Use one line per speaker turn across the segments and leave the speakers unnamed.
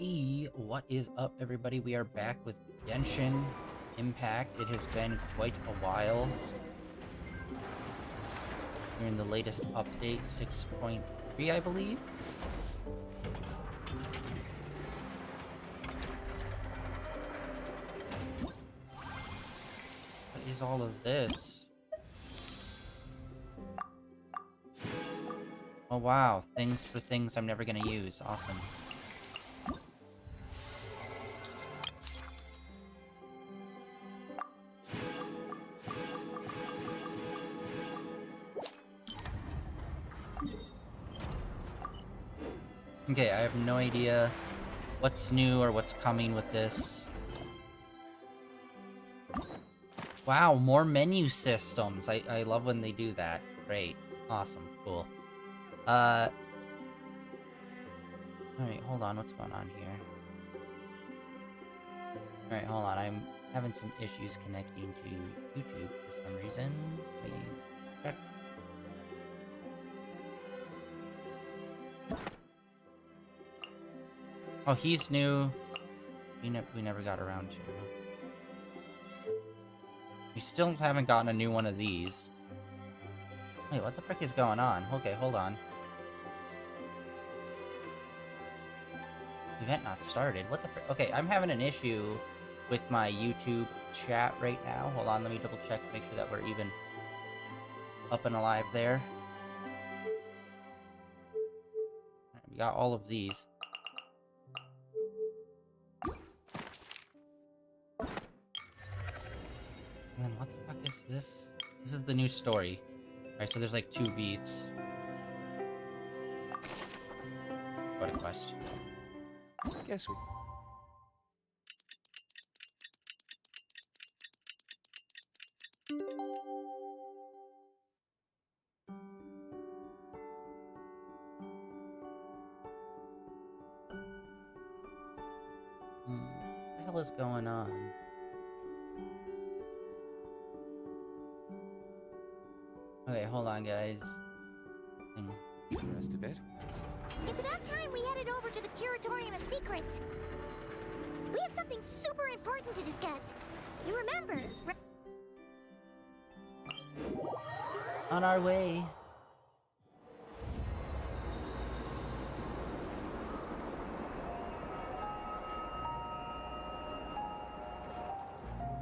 Hey, what is up, everybody? We are back with Genshin Impact. It has been quite a while. We're in the latest update, 6.3, I believe. What is all of this? Oh wow, things for things I'm never gonna use. Awesome. Okay, I have no idea what's new or what's coming with this. Wow, more menu systems. I love when they do that. Great. Awesome. Cool. Alright, hold on. What's going on here? Alright, hold on. I'm having some issues connecting to YouTube for some reason. Let me check. Oh, he's new. We never got around to. We still haven't gotten a new one of these. Wait, what the frick is going on? Okay, hold on. Event not started. What the frick? Okay, I'm having an issue with my YouTube chat right now. Hold on, let me double check to make sure that we're even up and alive there. Right, we got all of these. Man, what the fuck is this? This is the new story. Alright, so there's like 2 beats. What a quest.
Guess we...
What the hell is going on? Okay, hold on, guys.
Rest a bit.
It's about time we headed over to the Curatorium of Secrets. We have something super important to discuss. You remember?
On our way.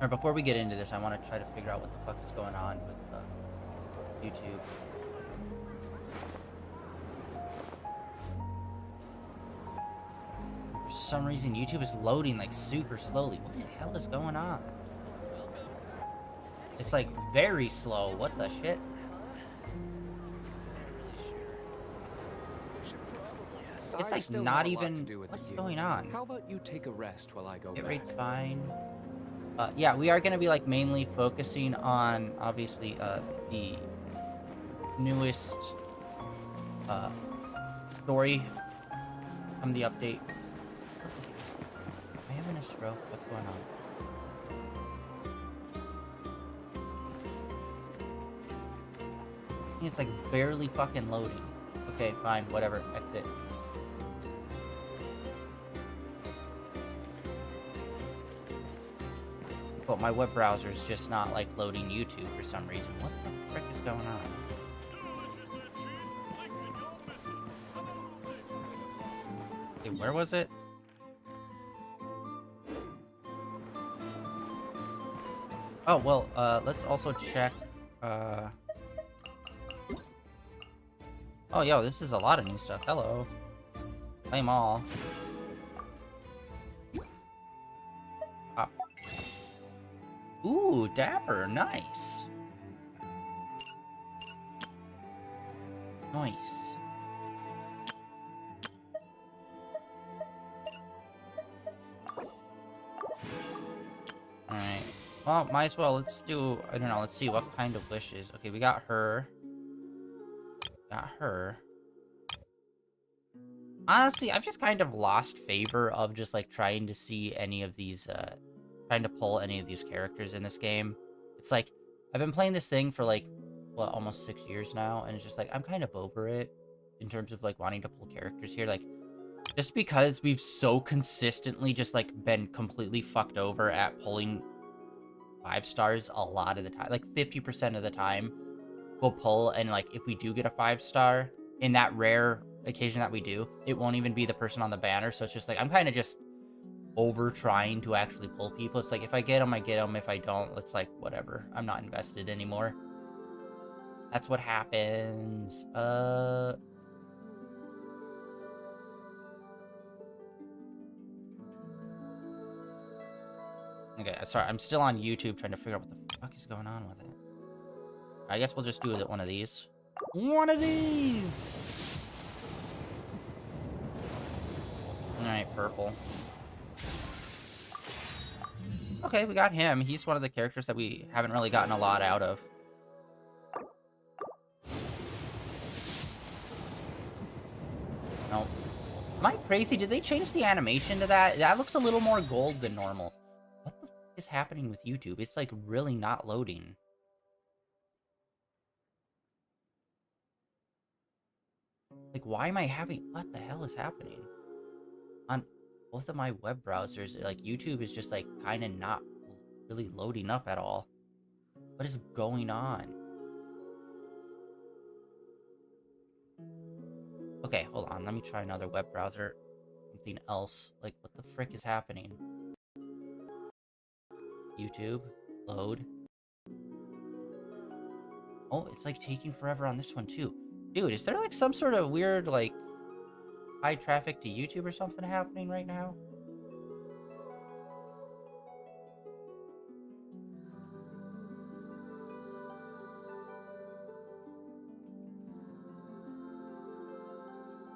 Or before we get into this, I want to try to figure out what the fuck is going on with YouTube. For some reason, YouTube is loading like super slowly. What the hell is going on? It's like very slow. What the shit? It's like not even. What's going on?
How about you take a rest while I go
Hit
back?
rate's fine. Yeah, we are going to be like mainly focusing on obviously the newest story from the update. Am I having a stroke? What's going on? I think it's like barely fucking loading. Okay, fine, whatever. Exit. But my web browser is just not like loading YouTube for some reason. What the frick is going on? Okay, where was it? Oh, well, let's also check, Oh, yo, this is a lot of new stuff. Hello. Claim all. Ah. Ooh, dapper. Nice. Nice. Alright. Well, might as well. Let's do... I don't know. Let's see what kind of wishes. Okay, we got her. Got her. Honestly, I've just kind of lost favor of just, like, trying to see any of these, trying to pull any of these characters in this game. It's like, I've been playing this thing for, like, what, almost 6 years now, and it's just like, I'm kind of over it in terms of, like, wanting to pull characters here. Like, Just because we've so consistently just, like, been completely fucked over at pulling 5 stars a lot of the time. Like, 50% of the time, we'll pull, and, like, if we do get a 5 star, in that rare occasion that we do, it won't even be the person on the banner, so it's just, like, I'm kind of just over trying to actually pull people. It's like, if I get them, I get them. If I don't, it's like, whatever. I'm not invested anymore. That's what happens. Okay, sorry, I'm still on YouTube trying to figure out what the fuck is going on with it. I guess we'll just do one of these. One of these! Alright, purple. Okay, we got him. He's one of the characters that we haven't really gotten a lot out of. No. Am I crazy? Did they change the animation to that? That looks a little more gold than normal. What the fuck is happening with YouTube? It's like really not loading. Like, why am I having... What the hell is happening? On both of my web browsers, like, YouTube is just, like, kind of not really loading up at all. What is going on? Okay, hold on. Let me try another web browser. Something else. Like, what the frick is happening? YouTube. Load. Oh, it's, like, taking forever on this one, too. Dude, is there, like, some sort of weird, like, high traffic to YouTube or something happening right now?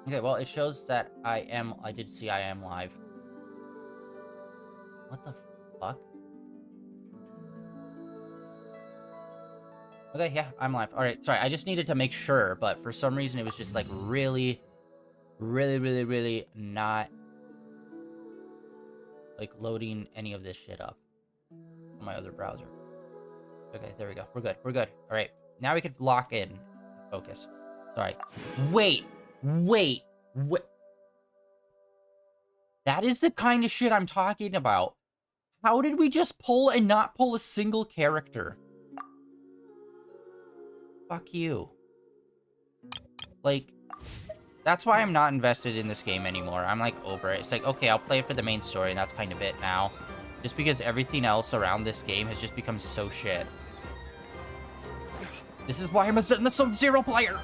Okay, well, it shows that I did see I am live. What the fuck? Okay, yeah, I'm live. Alright, sorry, I just needed to make sure, but for some reason it was just, like, really not, like, loading any of this shit up on my other browser. Okay, there we go. We're good. We're good. Alright, now we could lock in. Focus. Sorry. Wait! That is the kind of shit I'm talking about. How did we just pull and not pull a single character? Fuck you. Like, that's why I'm not invested in this game anymore. I'm, like, over it. It's like, okay, I'll play it for the main story, and that's kind of it now. Just because everything else around this game has just become so shit. This is why I'm a Zone Zero player!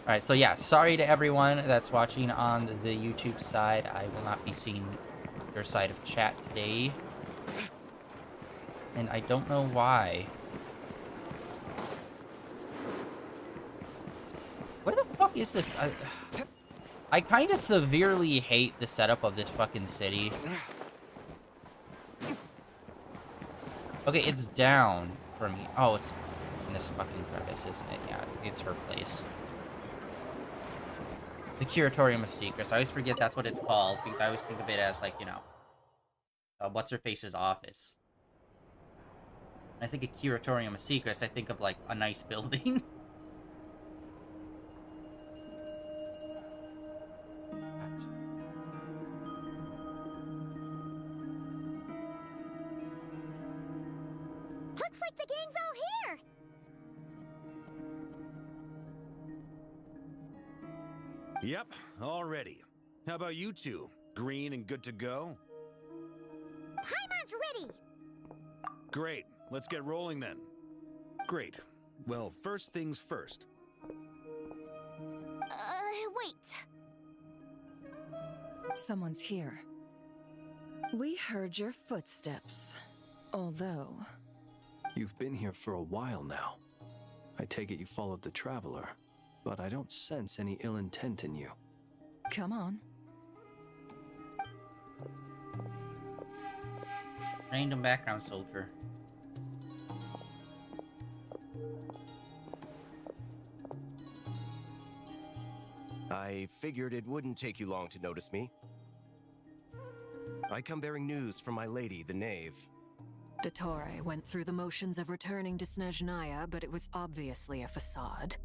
Alright, so yeah, sorry to everyone that's watching on the YouTube side. I will not be seeing your side of chat today. And I don't know why. Where the fuck is this? I kind of severely hate the setup of this fucking city. Okay, it's down for me. Oh, it's in this fucking crevice, isn't it? Yeah, it's her place. The Curatorium of Secrets. I always forget that's what it's called, because I always think of it as, like, you know, what's-her-face's office. When I think of Curatorium of Secrets, I think of, like, a nice building.
Looks like the gang's all here!
Yep, all ready. How about you two? Green and good to go?
Paimon's ready!
Great, let's get rolling then. Great. Well, first things first.
Wait.
Someone's here. We heard your footsteps. Although...
You've been here for a while now. I take it you followed the Traveler, but I don't sense any ill intent in you.
Come on.
Random background soldier.
I figured it wouldn't take you long to notice me. I come bearing news from my lady, the Knave.
Dottore went through the motions of returning to Snezhnaya, but it was obviously a facade.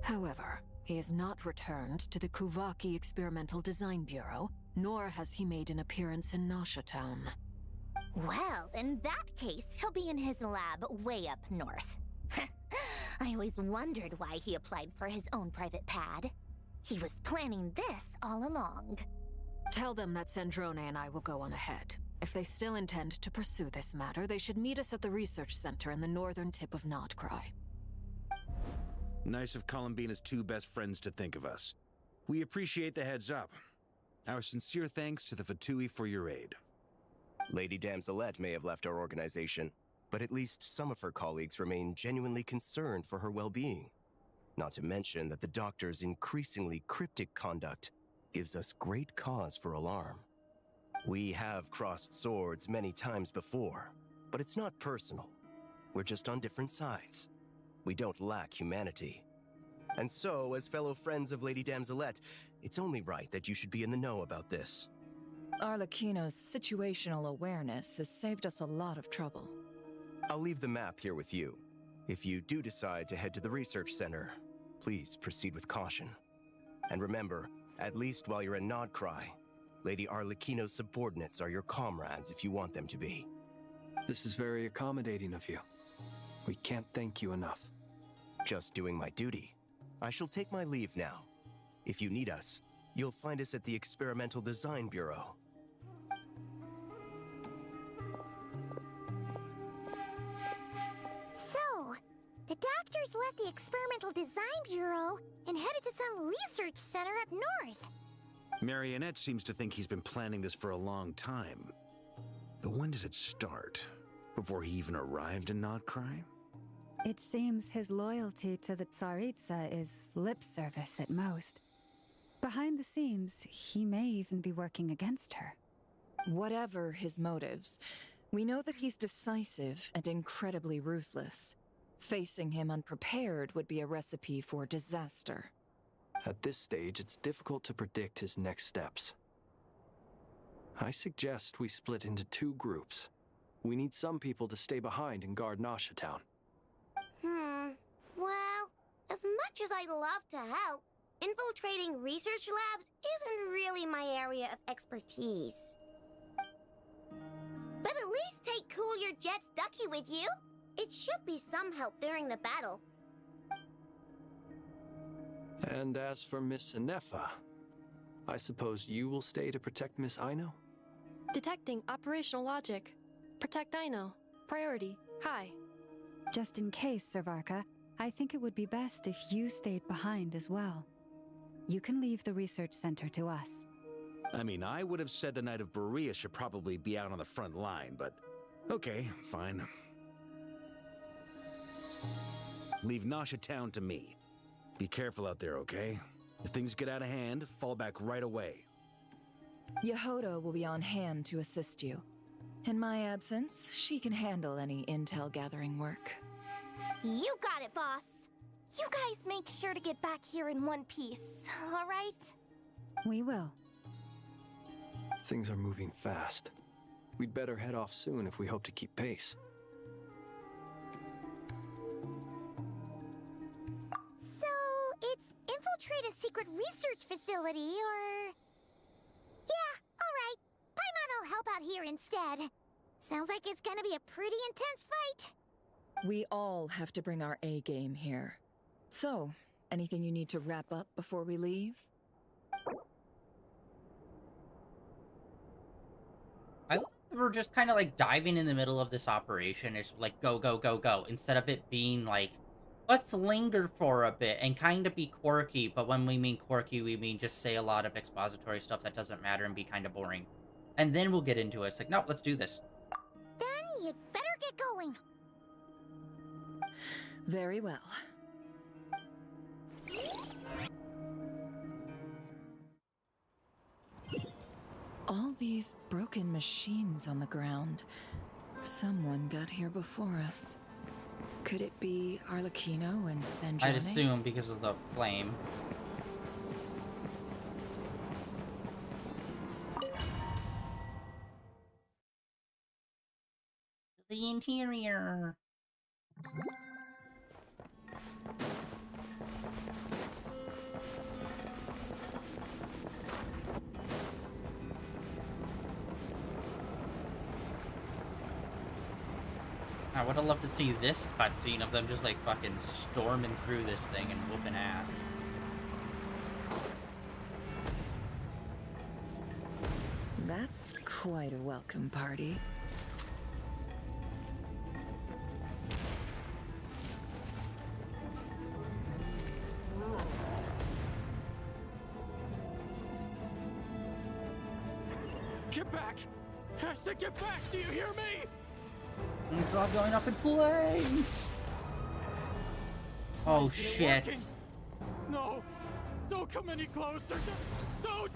However, He has not returned to the Kuvaki Experimental Design Bureau, nor has he made an appearance in Nasha Town.
Well, in that case, he'll be in his lab way up north. I always wondered why he applied for his own private pad. He was planning this all along.
Tell them that Sandrone and I will go on ahead. If they still intend to pursue this matter, they should meet us at the research center in the northern tip of Nodcry.
Nice of Columbina's two best friends to think of us. We appreciate the heads up. Our sincere thanks to the Fatui for your aid.
Lady Damselette may have left our organization, but at least some of her colleagues remain genuinely concerned for her well-being. Not to mention that the Doctor's increasingly cryptic conduct gives us great cause for alarm. We have crossed swords many times before, but it's not personal. We're just on different sides. We don't lack humanity. And so, as fellow friends of Lady Damselette, it's only right that you should be in the know about this.
Arlecchino's situational awareness has saved us a lot of trouble.
I'll leave the map here with you. If you do decide to head to the research center, please proceed with caution. And remember, at least while you're in Nodcry, Lady Arlecchino's subordinates are your comrades if you want them to be.
This is very accommodating of you. We can't thank you enough.
Just doing my duty. I shall take my leave now. If you need us, you'll find us at the Experimental Design Bureau.
So, the Doctors left the Experimental Design Bureau and headed to some research center up north.
Marionette seems to think he's been planning this for a long time. But when did it start? Before he even arrived in Nodcry?
It seems his loyalty to the Tsaritsa is lip service at most. Behind the scenes, he may even be working against her.
Whatever his motives, we know that he's decisive and incredibly ruthless. Facing him unprepared would be a recipe for disaster.
At this stage, it's difficult to predict his next steps. I suggest we split into two groups. We need some people to stay behind and guard Nasha Town.
Well, as much as I'd love to help, infiltrating research labs isn't really my area of expertise. But at least take Cool Your Jet's Ducky with you. It should be some help during the battle.
And as for Miss Inefa, I suppose you will stay to protect Miss Aino?
Detecting operational logic. Protect Aino. Priority. High.
Just in case, Servarka, I think it would be best if you stayed behind as well. You can leave the research center to us.
I mean, I would have said the Knight of Berea should probably be out on the front line, but okay, fine. Leave Nasha Town to me. Be careful out there, okay? If things get out of hand, fall back right away.
Yehoda will be on hand to assist you. In my absence, she can handle any intel gathering work.
You got it, boss. You guys make sure to get back here in one piece, all right?
We will.
Things are moving fast. We'd better head off soon if we hope to keep pace.
So, it's infiltrate a secret research facility, or... Yeah, all right. Paimon will help out here instead. Sounds like it's gonna be a pretty intense fight.
We all have to bring our A game here. So, anything you need to wrap up before we leave?
I love that we're just kind of like diving in the middle of this operation. It's like go, go, go, go. Instead of it being like, let's linger for a bit and kind of be quirky. But when we mean quirky, we mean just say a lot of expository stuff that doesn't matter and be kind of boring. And then we'll get into it. It's like, no, let's do this.
Then you'd better get going.
Very well. All these broken machines on the ground. Someone got here before us. Could it be Arlecchino and Sandrone?
I'd assume because of the flame. The interior. I would have loved to see this cutscene of them just like fucking storming through this thing and whooping ass.
That's quite a welcome party.
Get back! I said get back! Do you hear me?
And it's all going up in flames! Oh shit.
Working? No! Don't come any closer! Don't!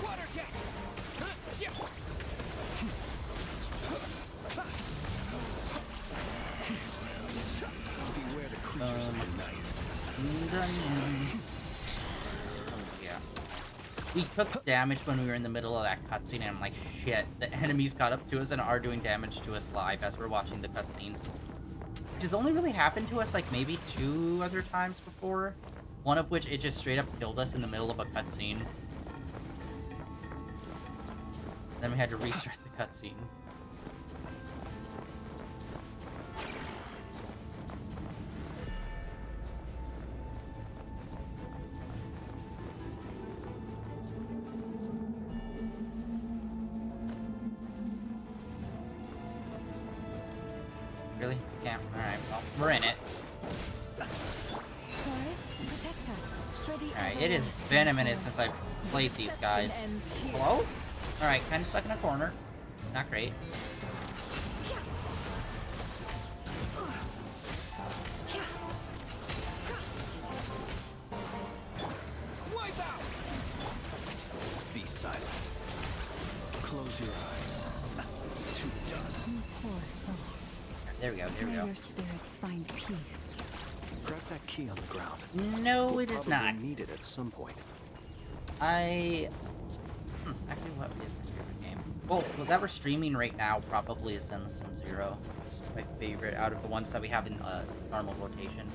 Water jet! Beware the creatures of the night.
Yeah. We took damage when we were in the middle of that cutscene, and I'm like, shit, the enemies got up to us and are doing damage to us live as we're watching the cutscene. Which has only really happened to us like maybe 2 other times before. One of which it just straight up killed us in the middle of a cutscene. Then we had to restart the cutscene. Really? Yeah. Alright, well, we're in it. Alright, it has been a minute since I've played these guys. Hello? Alright, kind of stuck in a corner. Not great.
Wipe out! Be silent. Close your eyes. To dust.
Poor soul.
There we go, there we
May
go.
your spirits find peace.
Grab that key on the ground.
No,
We'll
it is
probably
not.
need it at some point.
Actually, what is my favorite game? Well, that we're streaming right now probably is Zen Sim Zero. It's my favorite out of the ones that we have in normal rotation.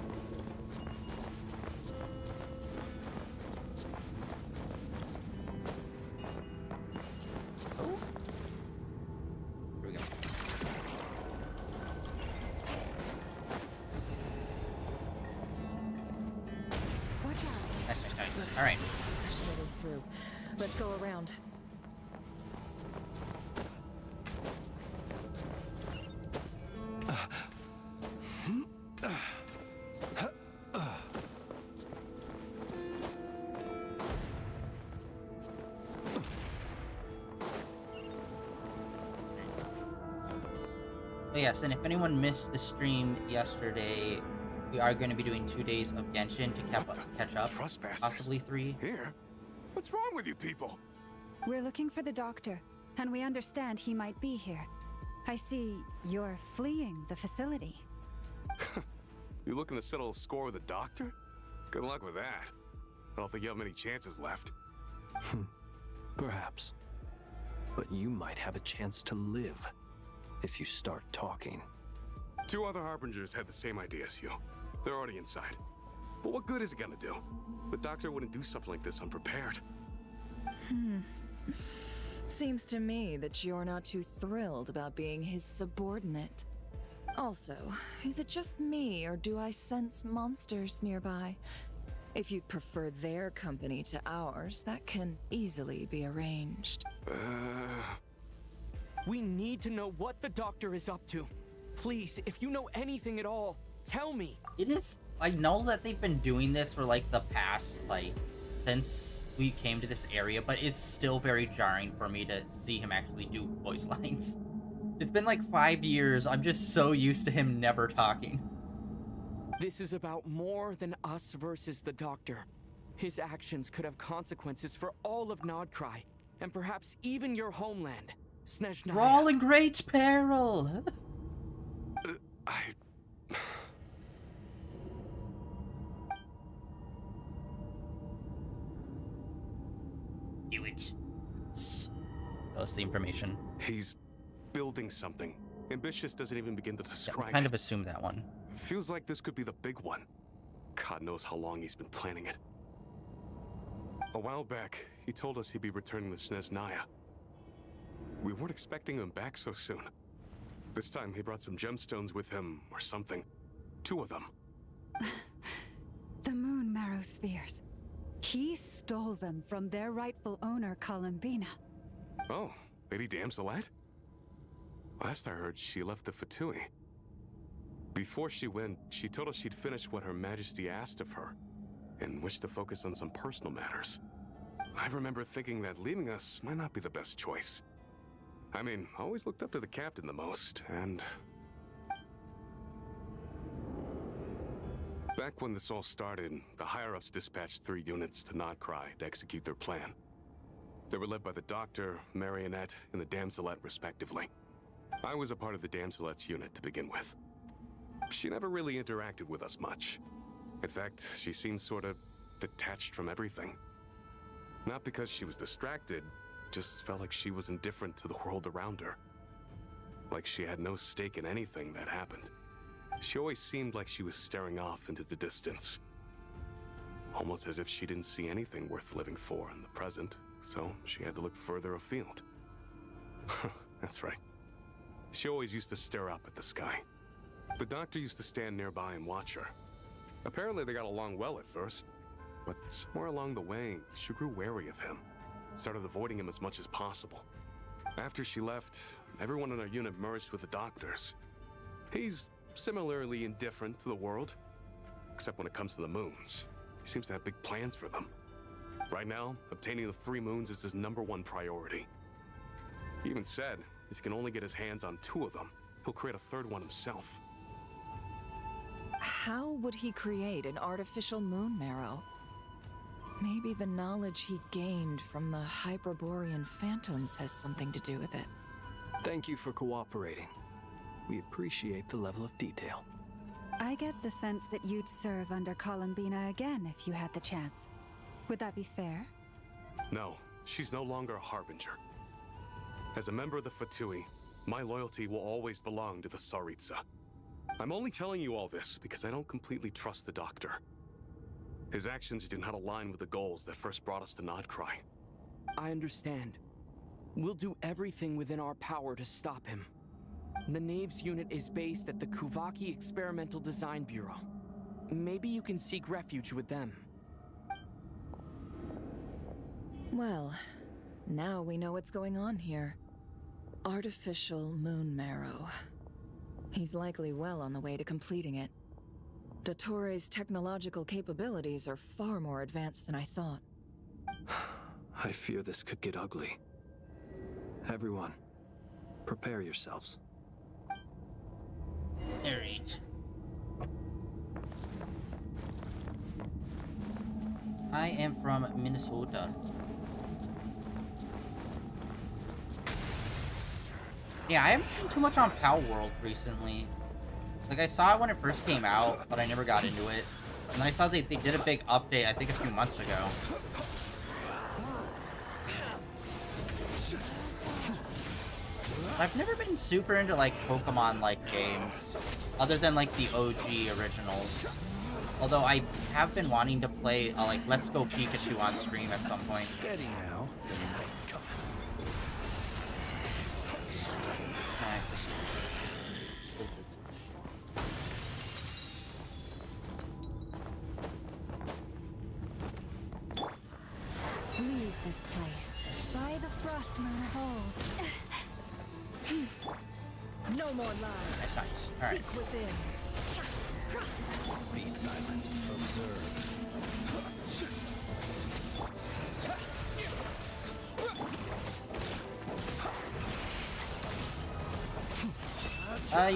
Oh. Here we go.
Watch out.
Nice, nice, nice. Alright.
Straight through. Let's go around.
But yes, and if anyone missed the stream yesterday, we are going to be doing 2 days of Genshin to catch up.
Trespassers.
Possibly 3.
Here? What's wrong with you people?
We're looking for the doctor, and we understand he might be here. I see you're fleeing the facility.
You looking to settle a score with a doctor? Good luck with that. I don't think you have many chances left.
Perhaps. But you might have a chance to live if you start talking.
2 other harbingers had the same idea as you. They're already inside. But what good is it gonna do? The doctor wouldn't do something like this unprepared.
Seems to me that you're not too thrilled about being his subordinate. Also, is it just me, or do I sense monsters nearby? If you'd prefer their company to ours, that can easily be arranged.
We need to know what the doctor is up to. Please, if you know anything at all, tell me.
It is... I know that they've been doing this for, like, the past, like, since we came to this area, but it's still very jarring for me to see him actually do voice lines. It's been, like, 5 years. I'm just so used to him never talking.
This is about more than us versus the doctor. His actions could have consequences for all of Nodcry, and perhaps even your homeland, Snezhnaya.
We're all in great peril! Do it. That's the information.
He's building something. Ambitious doesn't even begin to
Yeah,
describe
we kind
it.
of assumed that one.
Feels like this could be the big one. God knows how long he's been planning it. A while back, he he told us he'd be returning to Snezhnaya. We weren't expecting him back so soon. This time he brought some gemstones with him, or something. 2 of them.
The moon marrow spheres. He stole them from their rightful owner, Columbina.
Oh, Lady Damselat? Last I heard, she left the Fatui. Before she went, she told us she'd finished what Her Majesty asked of her, and wished to focus on some personal matters. I remember thinking that leaving us might not be the best choice. I mean, I always looked up to the captain the most, and... Back when this all started, the higher-ups dispatched 3 units to Nodcry to execute their plan. They were led by the Doctor, Marionette, and the Damselet, respectively. I was a part of the Damselet's unit to begin with. She never really interacted with us much. In fact, she seemed sort of detached from everything. Not because she was distracted, just felt like she was indifferent to the world around her. Like she had no stake in anything that happened. She always seemed like she was staring off into the distance. Almost as if she didn't see anything worth living for in the present, so she had to look further afield. That's right. She always used to stare up at the sky. The Doctor used to stand nearby and watch her. Apparently they got along well at first, but somewhere along the way, she grew wary of him. Started avoiding him as much as possible. After she left, everyone in our unit merged with the Doctor's. He's similarly indifferent to the world, except when it comes to the moons. He seems to have big plans for them. Right now, obtaining the 3 moons is his #1 priority. He even said, if he can only get his hands on 2 of them, he'll create a 3rd one himself.
How would he create an artificial moon marrow? Maybe the knowledge he gained from the Hyperborean phantoms has something to do with it.
Thank you for cooperating. We appreciate the level of detail.
I get the sense that you'd serve under Columbina again if you had the chance. Would that be fair?
No, she's no longer a Harbinger. As a member of the Fatui, my loyalty will always belong to the Tsaritsa. I'm only telling you all this because I don't completely trust the Doctor. His actions do not align with the goals that first brought us to Nodcry.
I understand. We'll do everything within our power to stop him. The Knaves unit is based at the Kuvaki Experimental Design Bureau. Maybe you can seek refuge with them.
Well, now we know what's going on here. Artificial moon marrow. He's likely well on the way to completing it. Dottore's technological capabilities are far more advanced than I thought.
I fear this could get ugly. Everyone, prepare yourselves.
Alright. I am from Minnesota. Yeah, I haven't been too much on Pal World recently. Like, I saw it when it first came out, but I never got into it. And then I saw they did a big update, I think a few months ago. I've never been super into, like, Pokemon-like games, other than, like, the OG originals. Although I have been wanting to play, like, Let's Go Pikachu on stream at some point.
Steady now. The night comes.
Leave this place. By the frost moon of old.
No more lies.
That's nice. Alright.
Seek within.
Be silent. Observe.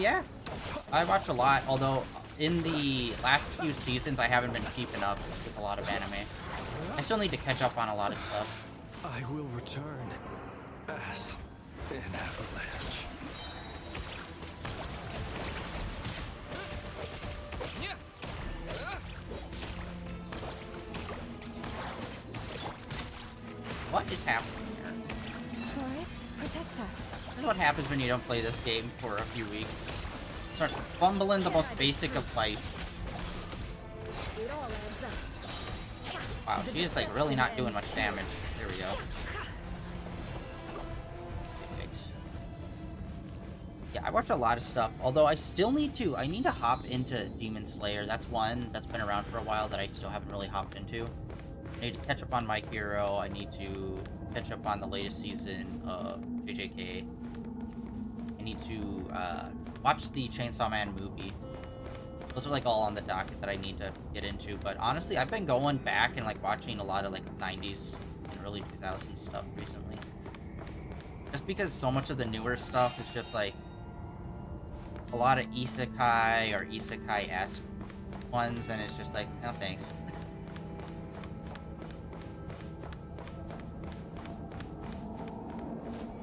Yeah. I watch a lot, although in the last few seasons I haven't been keeping up with a lot of anime. I still need to catch up on a lot of stuff.
I will return as an avalanche.
What is happening here?
Forest, protect us.
This is what happens when you don't play this game for a few weeks. Start fumbling the most basic of fights. Wow, she is like really not doing much damage. Here we go. Yikes. Yeah, I watch a lot of stuff, although I still need to, I need to hop into Demon Slayer. That's one that's been around for a while that I still haven't really hopped into. I need to catch up on miHoYo. I need to catch up on the latest season of JJK. I need to watch the Chainsaw Man movie. Those are like all on the docket that I need to get into. But honestly, I've been going back and like watching a lot of like 90s and early 2000s stuff recently. Just because so much of the newer stuff is just like a lot of isekai or isekai-esque ones, and it's just like, no thanks.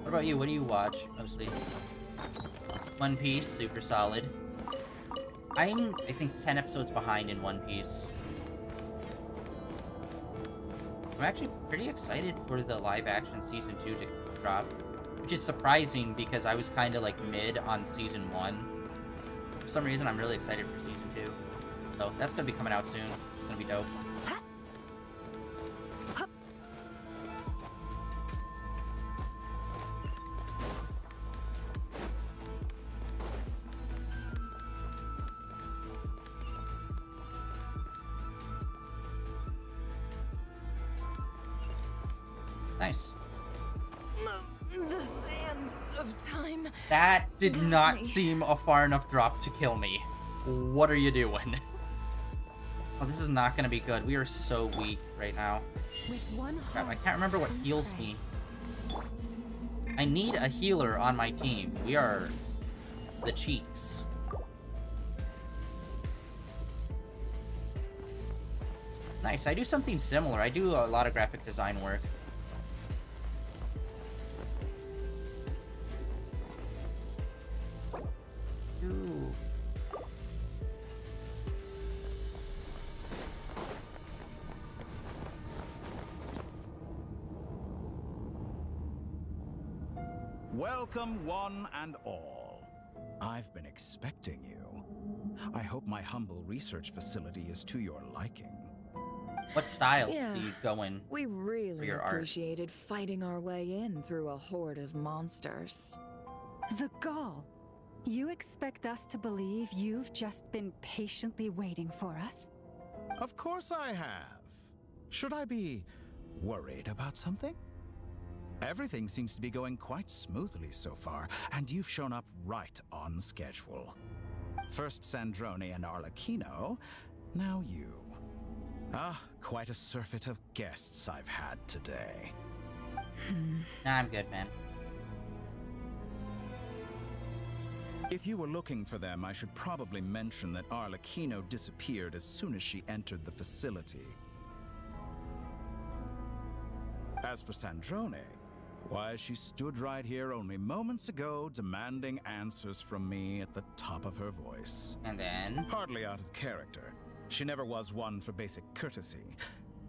What about you? What do you watch mostly? One Piece, super solid. I'm, I think, 10 episodes behind in One Piece. I'm actually pretty excited for the live-action Season 2 to drop, which is surprising because I was kind of, like, mid on Season 1. For some reason, I'm really excited for Season 2. So, that's gonna be coming out soon. It's gonna be dope. Nice.
The sands of time.
That did
got
not
me.
seem a far enough drop to kill me. What are you doing? Oh, this is not gonna be good. We are so weak right now.
With one
Crap, I
heart
can't remember what
and
heals
pray.
me. I need a healer on my team. We are the cheeks. Nice, I do something similar. I do a lot of graphic design work. Ooh.
Welcome, one and all. I've been expecting you. I hope my humble research facility is to your liking.
What style
Yeah,
do you go in?
we really
your art?
appreciated fighting our way in through a horde of monsters.
The gall. You expect us to believe you've just been patiently waiting for us?
Of course I have. Should I be worried about something? Everything seems to be going quite smoothly so far, and you've shown up right on schedule. First Sandrone and Arlecchino, now you. Ah, quite a surfeit of guests I've had today.
Nah, I'm good, man.
If you were looking for them, I should probably mention that Arlecchino disappeared as soon as she entered the facility. As for Sandrone, why, she stood right here only moments ago demanding answers from me at the top of her voice.
And then...
Hardly out of character. She never was one for basic courtesy.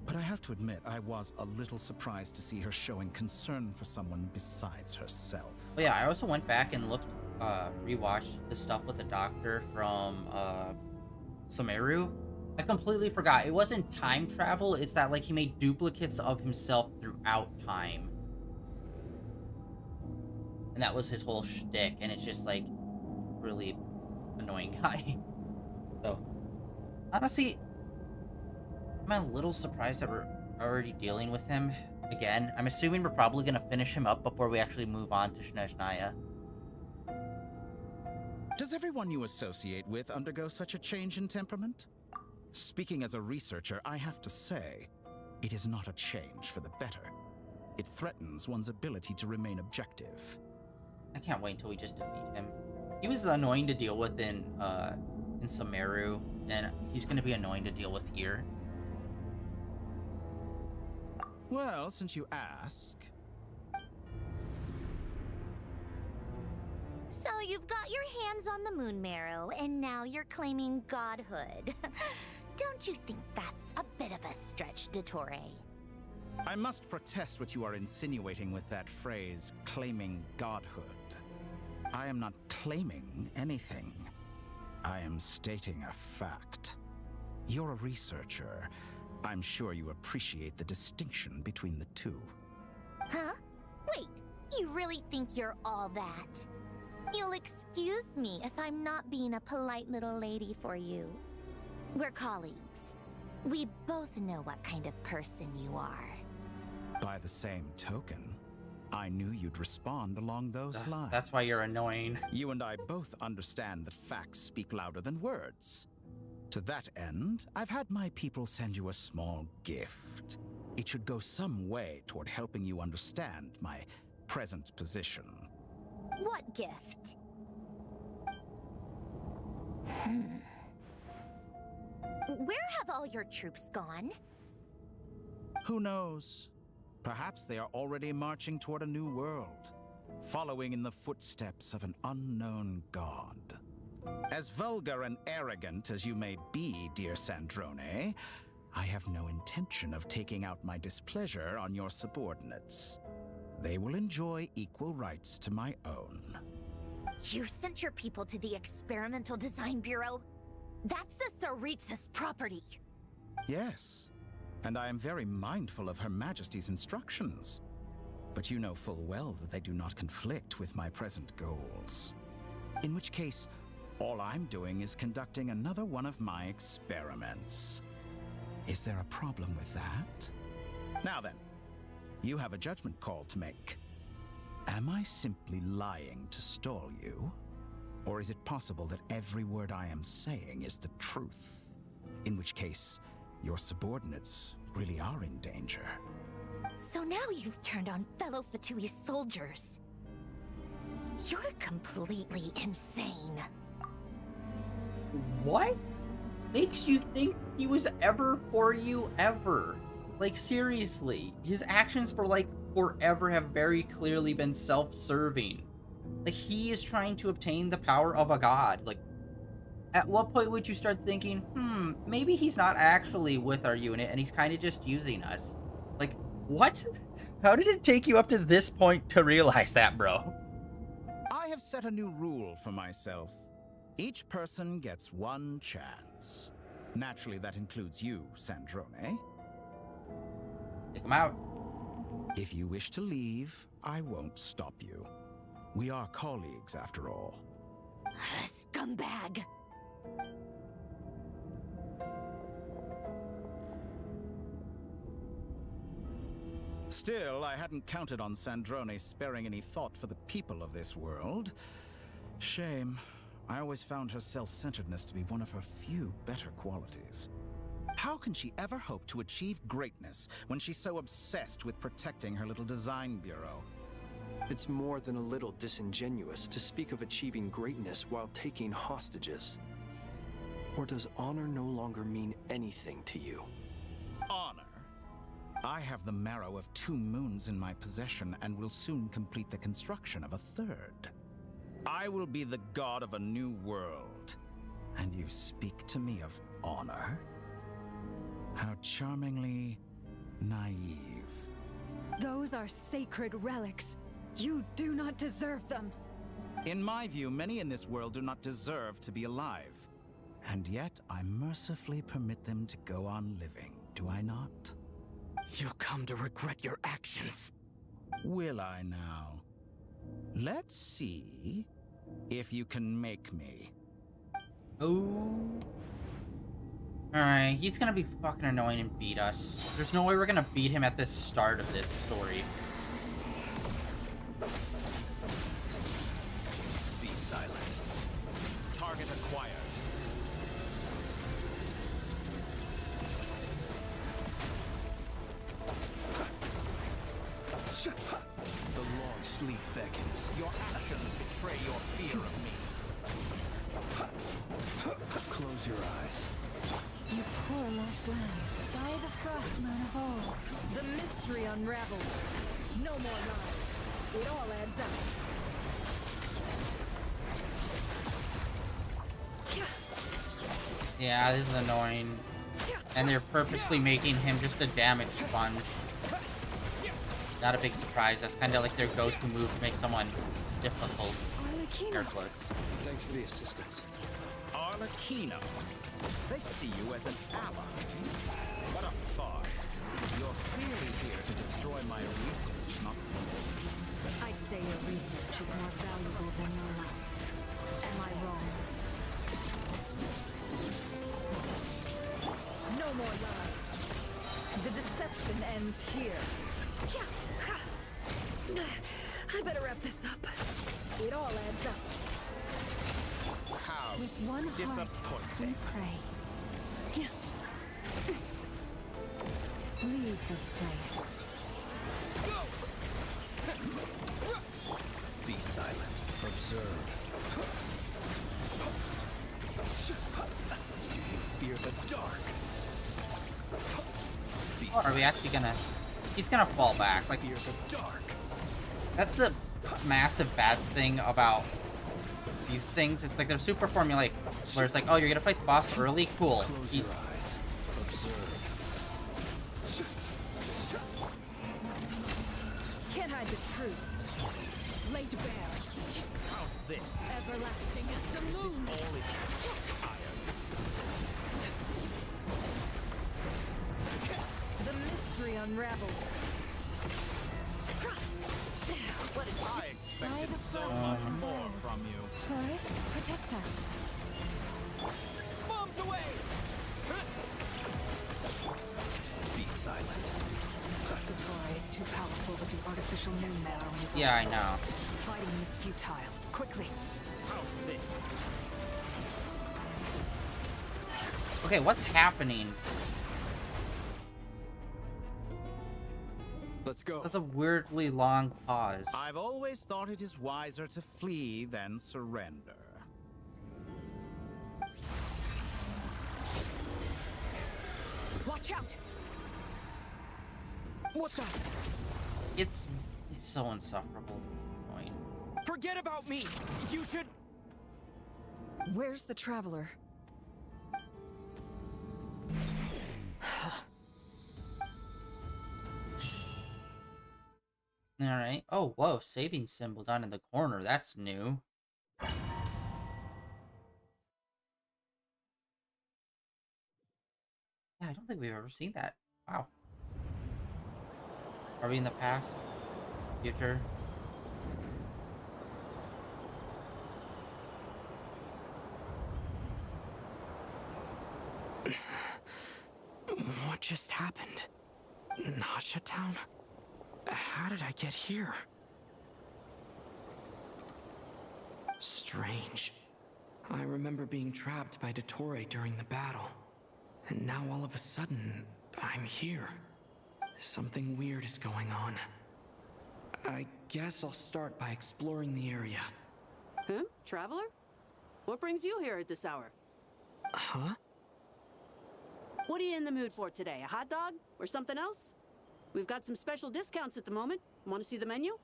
But I have to admit, I was a little surprised to see her showing concern for someone besides herself.
Oh yeah, I also went back and looked, rewatched the stuff with the doctor from, Sumeru. I completely forgot. It wasn't time travel, it's that, like, he made duplicates of himself throughout time. And that was his whole shtick, and it's just, like, really annoying guy. So, honestly, I'm a little surprised that we're already dealing with him again. I'm assuming we're probably going to finish him up before we actually move on to Snezhnaya.
Does everyone you associate with undergo such a change in temperament? Speaking as a researcher, I have to say, it is not a change for the better. It threatens one's ability to remain objective.
I can't wait until we just defeat him. He was annoying to deal with in Sumeru, and he's going to be annoying to deal with here.
Well, since you ask...
So you've got your hands on the moon marrow, and now you're claiming godhood. Don't you think that's a bit of a stretch, Dottore?
I must protest what you are insinuating with that phrase, claiming godhood. I am not claiming anything. I am stating a fact. You're a researcher. I'm sure you appreciate the distinction between the two.
Huh? Wait, you really think you're all that? You'll excuse me if I'm not being a polite little lady for you. We're colleagues. We both know what kind of person you are.
By the same token, I knew you'd respond along those lines.
That's why you're annoying.
You and I both understand that facts speak louder than words. To that end, I've had my people send you a small gift. It should go some way toward helping you understand my present position.
What gift? Where have all your troops gone?
Who knows? Perhaps they are already marching toward a new world, following in the footsteps of an unknown god. As vulgar and arrogant as you may be, dear Sandrone, I have no intention of taking out my displeasure on your subordinates. They will enjoy equal rights to my own.
You sent your people to the Experimental Design Bureau? That's the Tsaritsa's property.
Yes, and I am very mindful of Her Majesty's instructions. But you know full well that they do not conflict with my present goals. In which case, all I'm doing is conducting another one of my experiments. Is there a problem with that? Now then, you have a judgment call to make. Am I simply lying to stall you? Or is it possible that every word I am saying is the truth? In which case, your subordinates really are in danger.
So now you've turned on fellow Fatui soldiers. You're completely insane.
What makes you think he was ever for you ever? Like, seriously, his actions for like forever have very clearly been self-serving. Like, he is trying to obtain the power of a god. Like, at what point would you start thinking, maybe he's not actually with our unit and he's kind of just using us? Like, what? How did it take you up to this point to realize that, bro?
I have set a new rule for myself. Each person gets one chance. Naturally, that includes you, Sandrone.
Take him out.
If you wish to leave, I won't stop you. We are colleagues, after all.
Scumbag!
Still, I hadn't counted on Sandrone sparing any thought for the people of this world. Shame. I always found her self-centeredness to be one of her few better qualities. How can she ever hope to achieve greatness when she's so obsessed with protecting her little design bureau?
It's more than a little disingenuous to speak of achieving greatness while taking hostages. Or does honor no longer mean anything to you?
Honor? I have the marrow of 2 moons in my possession and will soon complete the construction of a 3rd. I will be the god of a new world. And you speak to me of honor? How charmingly naive.
Those are sacred relics. You do not deserve them.
In my view, many in this world do not deserve to be alive. And yet, I mercifully permit them to go on living, do I not?
You'll come to regret your actions.
Will I now? Let's see if you can make me.
Oh. Alright, he's gonna be fucking annoying and beat us. There's no way we're gonna beat him at the start of this story.
Be silent. Target acquired. The long sleep beckons. Your actions betray your fear of me. Close your eyes.
You poor lost lamb. By the frostman of all.
The mystery unravels. No more lies. It all adds up.
Yeah, this is annoying. And they're purposely making him just a damage sponge. Not a big surprise. That's kind of like their go-to move to make someone difficult. Air quotes.
Thanks for the assistance.
Arlecchino. They see you as an ally. What a farce. You're clearly here to destroy my research, not
more valuable than your life. Am I wrong?
No more lies. The deception ends here. I better wrap this up. It all adds up.
How
With one heart, we
disappointing.
pray. Leave this place.
Be silent. Observe. Do you fear the dark? Be
Or are we actually gonna... He's gonna fall back. Like,
fear the dark.
that's the massive bad thing about these things. It's like they're super formulaic. Where it's like, oh, you're gonna fight the boss early? Cool.
Close your eyes. Observe.
Can't hide the truth. Laid bare.
How's this?
Everlasting as the
Is this
moon.
all it tired?
The mystery unravels. What an
I expected
the
so
frost
much
and
more
wild.
from you.
Forest, protect us.
Bombs away!
Be silent.
The Torah is too powerful with the artificial moon there on his
Yeah, I
arsenal.
know.
Fighting is futile. Quickly.
How's this?
Okay, what's happening?
Let's go.
That's a weirdly long pause.
I've always thought it is wiser to flee than surrender.
Watch out!
What the?
It's so insufferable. Annoying.
Forget about me! You should...
Where's the traveler?
Alright. Oh, whoa. Saving symbol down in the corner. That's new. Yeah, I don't think we've ever seen that. Wow. Are we in the past? Future?
What just happened? Nasha Town? How did I get here? Strange. I remember being trapped by Dottore during the battle. And now all of a sudden, I'm here. Something weird is going on. I guess I'll start by exploring the area.
Huh? Traveler? What brings you here at this hour?
Huh?
What are you in the mood for today? A hot dog? Or something else? We've got some special discounts at the moment. Want to see the menu?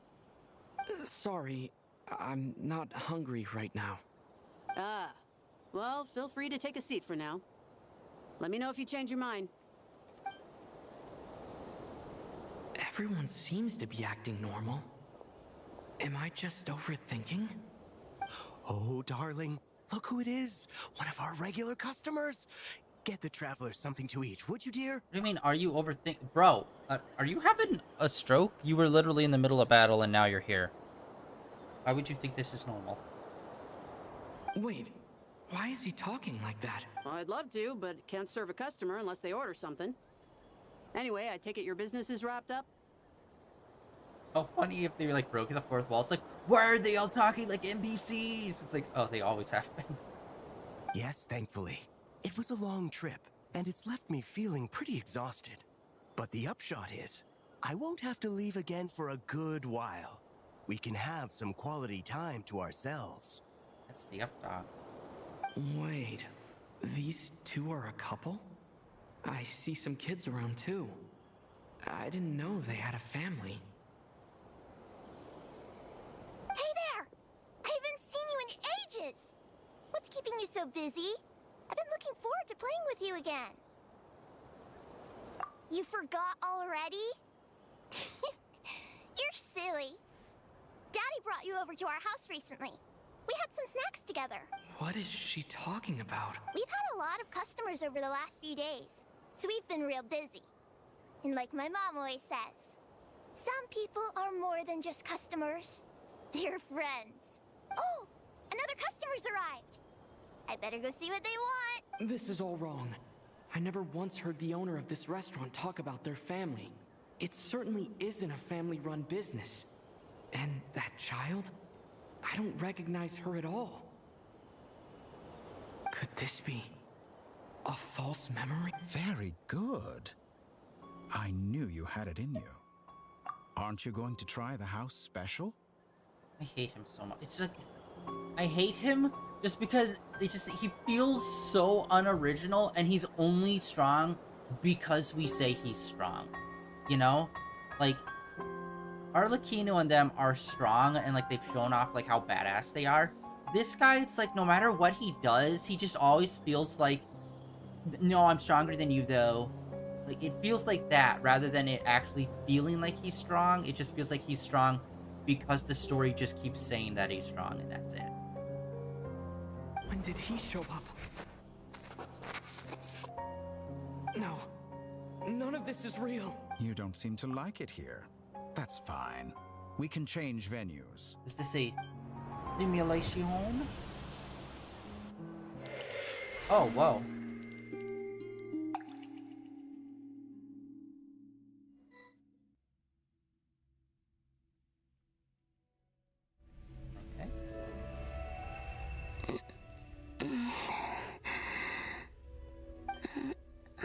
Sorry, I'm not hungry right now.
Ah. Well, feel free to take a seat for now. Let me know if you change your mind.
Everyone seems to be acting normal. Am I just overthinking?
Oh, darling, look who it is. One of our regular customers. Get the traveler something to eat, would you, dear?
What do you mean, are you Bro, are you having a stroke? You were literally in the middle of battle and now you're here. Why would you think this is normal?
Wait, why is he talking like that?
Well, I'd love to, but can't serve a customer unless they order something. Anyway, I take it your business is wrapped up?
How funny if they were like broke the fourth wall. It's like, why are they all talking like NPCs? It's like, oh, they always have been.
Yes, thankfully. It was a long trip, and it's left me feeling pretty exhausted. But the upshot is, I won't have to leave again for a good while. We can have some quality time to ourselves.
That's the updog.
Wait, these two are a couple? I see some kids around too. I didn't know they had a family.
Hey there! I haven't seen you in ages! What's keeping you so busy? I've been looking forward to playing with you again. You forgot already? You're silly. Daddy brought you over to our house recently. We had some snacks together.
What is she talking about?
We've had a lot of customers over the last few days, so we've been real busy. And like my mom always says, some people are more than just customers. They're friends. Oh, another customer's arrived. I better go see what they want.
This is all wrong. I never once heard the owner of this restaurant talk about their family. It certainly isn't a family-run business. And that child? I don't recognize her at all. Could this be a false memory?
Very good. I knew you had it in you. Aren't you going to try the house special?
I hate him so much. It's like, I hate him just because he feels so unoriginal, and he's only strong because we say he's strong. You know? Like, Arlecchino and them are strong, and like they've shown off like how badass they are. This guy, it's like no matter what he does, he just always feels like, no, I'm stronger than you though. Like, it feels like that rather than it actually feeling like he's strong. It just feels like he's strong because the story just keeps saying that he's strong, and that's it.
When did he show up? No. None of this is real.
You don't seem to like it here. That's fine. We can change venues.
Is this a simulation? Oh, whoa.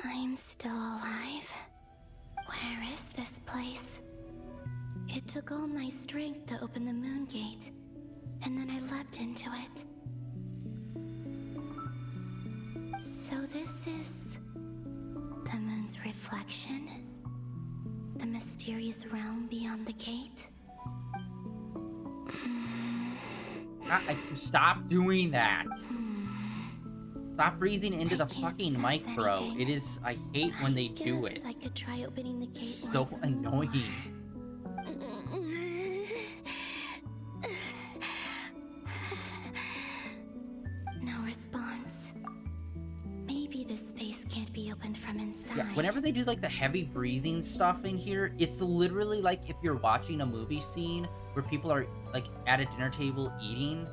I'm still alive. Where is this place? It took all my strength to open the moon gate, and then I leapt into it. So this is the moon's reflection? The mysterious realm beyond the gate?
Stop doing that. Stop breathing into the fucking mic, bro.
anything.
It is, I hate when they do it.
I could try opening the gate
So
once
annoying.
No response. Maybe this space can't be opened from inside.
Yeah, whenever they do like the heavy breathing stuff in here, it's literally like if you're watching a movie scene where people are like at a dinner table eating,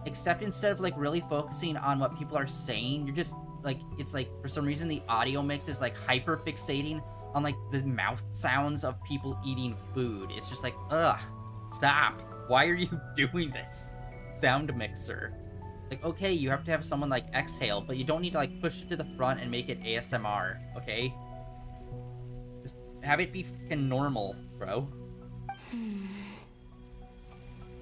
except instead of like really focusing on what people are saying, you're just like, it's like for some reason the audio mix is like hyper fixating on like the mouth sounds of people eating food. It's just like, ugh, stop. Why are you doing this? Sound mixer. Like, okay, you have to have someone like exhale, but you don't need to like push it to the front and make it ASMR, okay? Just have it be fucking normal, bro.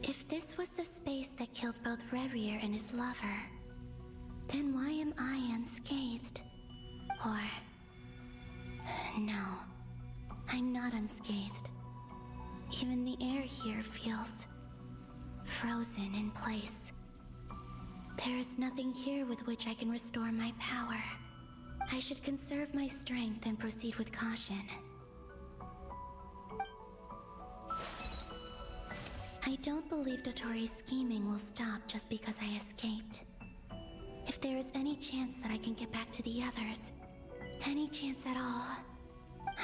If this was the space that killed both Revier and his lover, then why am I unscathed? Or... no, I'm not unscathed. Even the air here feels... frozen in place. There is nothing here with which I can restore my power. I should conserve my strength and proceed with caution. I don't believe Dotori's scheming will stop just because I escaped. If there is any chance that I can get back to the others, any chance at all,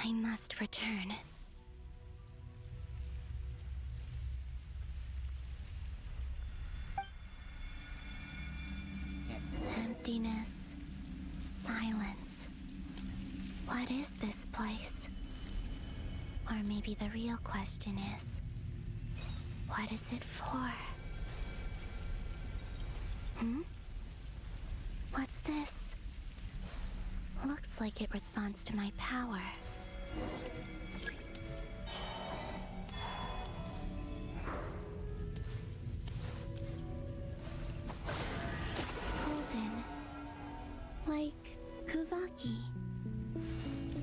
I must return. Emptiness, silence. What is this place? Or maybe the real question is, what is it for? What's this? Looks like it responds to my power. Golden. Like Kuvaki.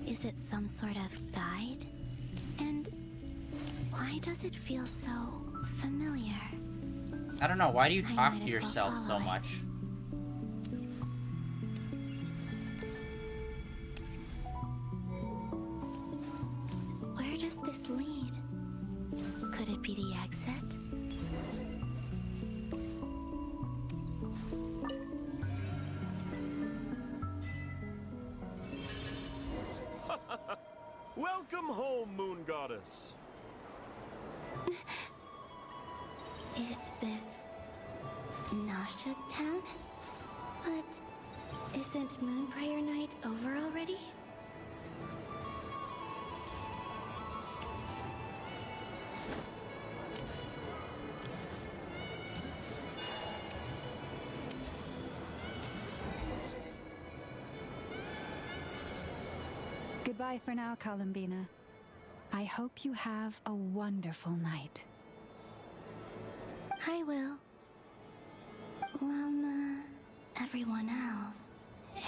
Is it some sort of guide? And why does it feel so familiar?
I don't know, why do you
I
talk
might
to
as well
yourself so
follow it.
much?
Where does this lead? Could it be the exit?
Welcome home, Moon Goddess.
gacha town? But isn't Moon Prayer Night over already?
Goodbye for now, Columbina. I hope you have a wonderful night.
I will. Everyone else.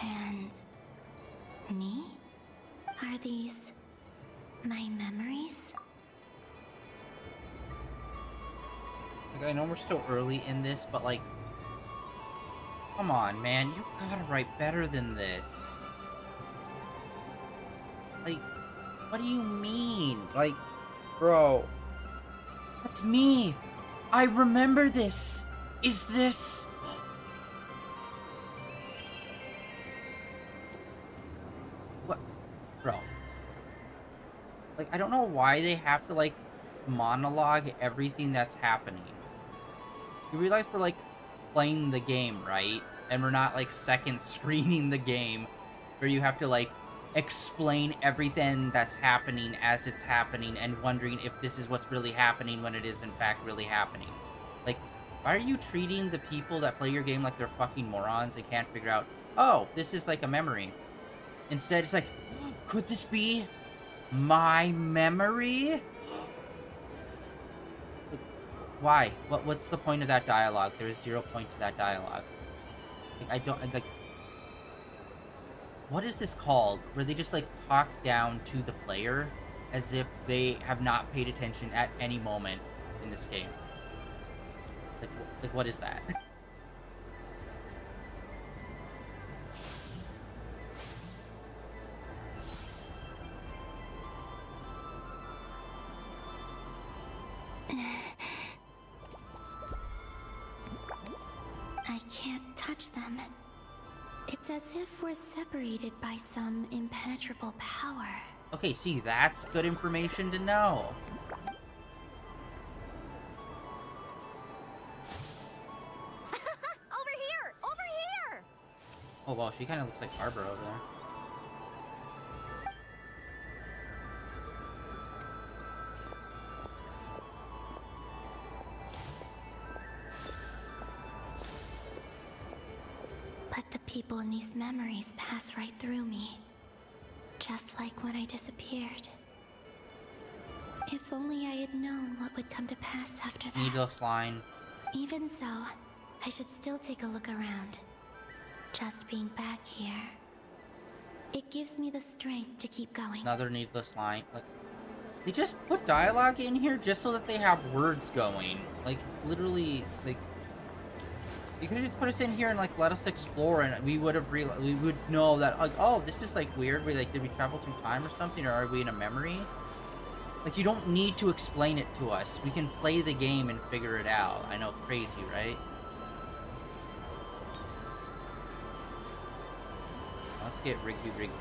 And me? Are these my memories?
Like, I know we're still early in this, but like, come on, man, you gotta write better than this. Like, what do you mean? Like, bro, that's me. I remember this. Is this... What? Bro. Like, I don't know why they have to, like, monologue everything that's happening. You realize we're, like, playing the game, right? And we're not, like, second screening the game where you have to, like, explain everything that's happening as it's happening and wondering if this is what's really happening when it is, in fact, really happening. Like, why are you treating the people that play your game like they're fucking morons and can't figure out, oh, this is like a memory? Instead, it's like, could this be my memory? Like, why? What's the point of that dialogue? There is 0 point to that dialogue. Like, I don't, like, what is this called? Where they just, like, talk down to the player as if they have not paid attention at any moment in this game. Like, what is that?
I can't touch them. It's as if we're separated by some impenetrable power.
Okay, see, that's good information to know. Oh, well, she kind of looks like Barbara over there.
But the people in these memories pass right through me. Just like when I disappeared. If only I had known what would come to pass after that.
Needless line.
Even so, I should still take a look around. Just being back here, it gives me the strength to keep going.
Another needless line. Like, they just put dialogue in here just so that they have words going. Like, it's literally, like, you could have just put us in here and, like, let us explore, and we would have realized, we would know that, like, oh, this is, like, weird. We, like, did we travel through time or something, or are we in a memory? Like, you don't need to explain it to us. We can play the game and figure it out. I know, crazy, right? Let's get Riggy wrecked.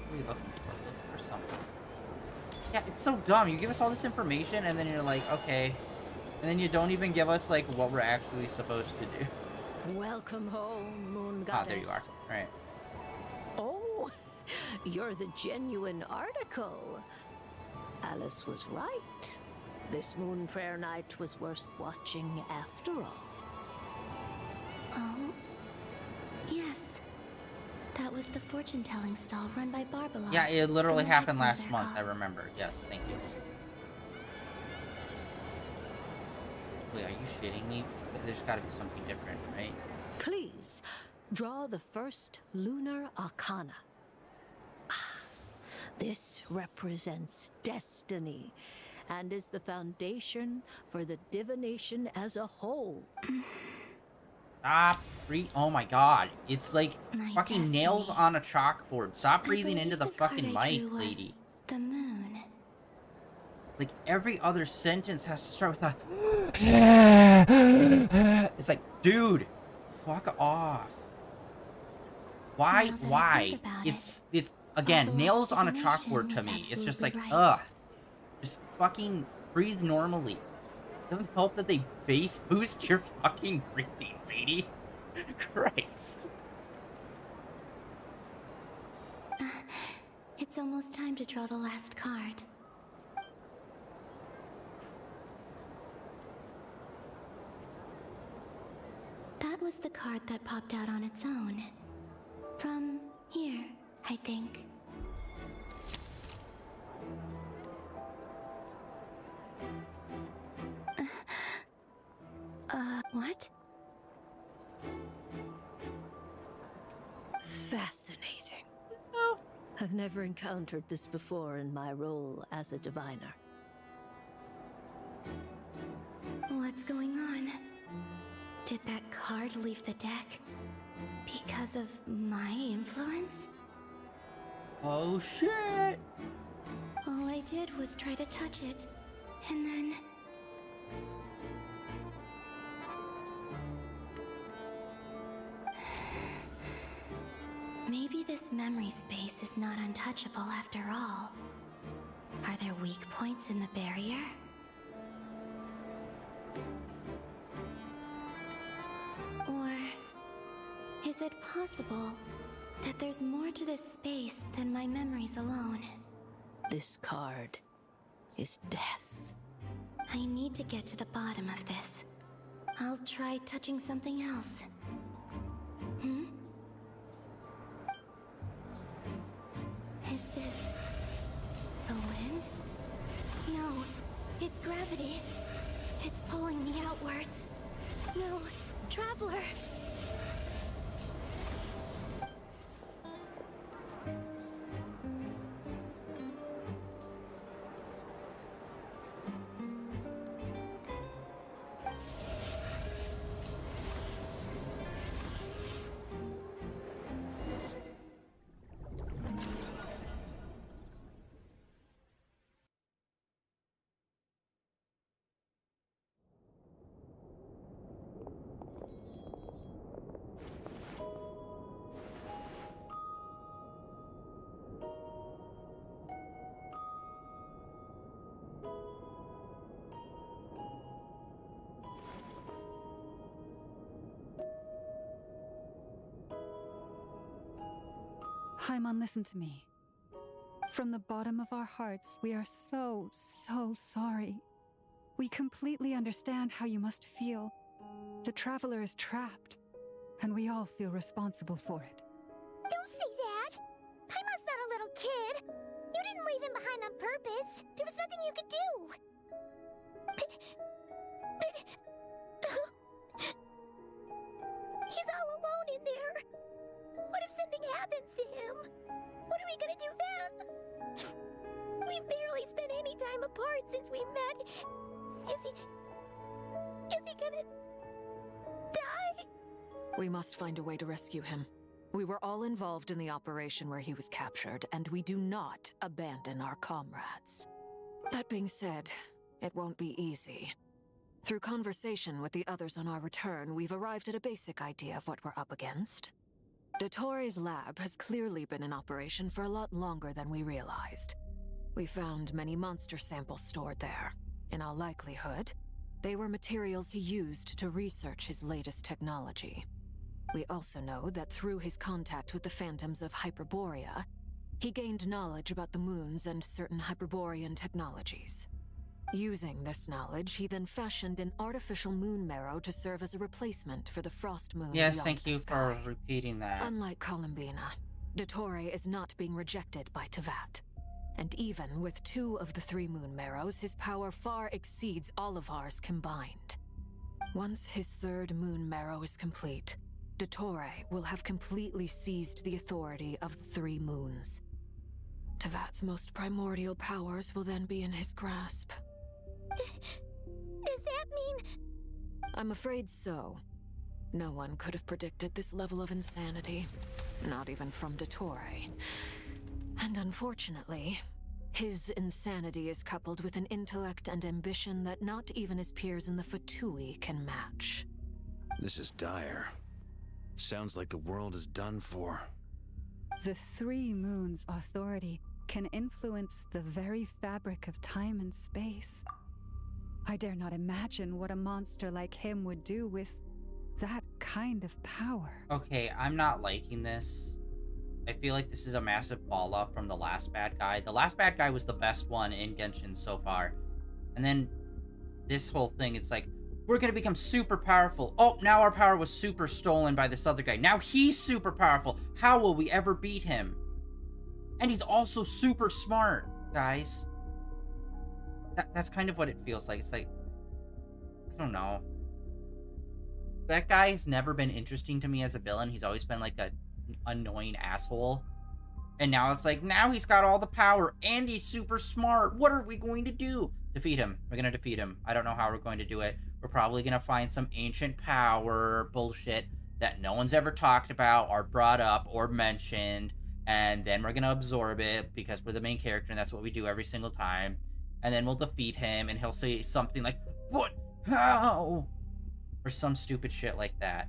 What are we looking for? Looking for something. Yeah, it's so dumb. You give us all this information and then you're like, okay. And then you don't even give us, like, what we're actually supposed to do.
Welcome home, Moon Goddess.
Ah, there you are. Alright.
Oh, you're the genuine article. Alice was right. This Moon Prayer Night was worth watching after all.
Oh, yes. That was the fortune-telling stall run by Barbalov.
Yeah, it literally
from
happened
Hudson's
last month, I
Circle.
remember. Yes, thank you. Wait, are you shitting me? There's gotta be something different, right?
Please, draw the first lunar arcana. This represents destiny and is the foundation for the divination as a whole.
Stop oh my god. It's like
My
fucking
destiny.
nails on a chalkboard. Stop
I
breathing
believe
into the
card
fucking
I
mic,
drew was
lady.
The moon.
Like, every other sentence has to start with a... It's like, dude, fuck off. Why?
Now that I
Why?
think about
It's again,
Our
nails on a
estimation
chalkboard to
was
me. It's just
absolutely
like,
right.
ugh. Just fucking breathe normally. Doesn't help that they base boost your fucking breathing, lady. Christ.
It's almost time to draw the last card. That was the card that popped out on its own. From here, I think. What?
Fascinating. I've never encountered this before in my role as a diviner.
What's going on? Did that card leave the deck because of my influence?
Oh shit!
All I did was try to touch it, and then... Maybe this memory space is not untouchable after all. Are there weak points in the barrier? Or is it possible that there's more to this space than my memories alone?
This card is death.
I need to get to the bottom of this. I'll try touching something else. Hmm? Is this the wind? No, it's gravity. It's pulling me outwards. No, Traveler!
Paimon, listen to me. From the bottom of our hearts, we are so sorry. We completely understand how you must feel. The Traveler is trapped, and we all feel responsible for it.
Don't say that! Paimon's not a little kid! You didn't leave him behind on purpose! There was nothing you could do! He's all alone in there! What if something happens to him? What are we gonna do then? We've barely spent any time apart since we met. Is he gonna die?
We must find a way to rescue him. We were all involved in the operation where he was captured, and we do not abandon our comrades. That being said, it won't be easy. Through conversation with the others on our return, we've arrived at a basic idea of what we're up against. Dottoro's lab has clearly been in operation for a lot longer than we realized. We found many monster samples stored there. In all likelihood, they were materials he used to research his latest technology. We also know that through his contact with the phantoms of Hyperborea, he gained knowledge about the moons and certain Hyperborean technologies. Using this knowledge, he then fashioned an artificial moon marrow to serve as a replacement for the frost moon.
Yes, thank you for repeating that.
Unlike Columbina, Dottore is not being rejected by Teyvat. And even with 2 of the 3 moon marrows, his power far exceeds all of ours combined. Once his 3rd moon marrow is complete, Dottore will have completely seized the authority of the 3 moons. Teyvat's most primordial powers will then be in his grasp.
Does that mean...
I'm afraid so. No one could have predicted this level of insanity. Not even from Dottore. And unfortunately, his insanity is coupled with an intellect and ambition that not even his peers in the Fatui can match.
This is dire. Sounds like the world is done for.
The Three Moons' authority can influence the very fabric of time and space. I dare not imagine what a monster like him would do with that kind of power.
Okay, I'm not liking this. I feel like this is a massive fall off from the last bad guy. The last bad guy was the best one in Genshin so far. And then this whole thing, it's like, we're gonna become super powerful. Oh, now our power was super stolen by this other guy. Now he's super powerful. How will we ever beat him? And he's also super smart, guys. That's kind of what it feels like. It's like, I don't know. That guy has never been interesting to me as a villain. He's always been like a annoying asshole. And now it's like, now he's got all the power and he's super smart. What are we going to do? Defeat him. We're going to defeat him. I don't know how we're going to do it. We're probably going to find some ancient power bullshit that no one's ever talked about or brought up or mentioned. And then we're going to absorb it because we're the main character and that's what we do every single time. And then we'll defeat him and he'll say something like, what? How? Or some stupid shit like that.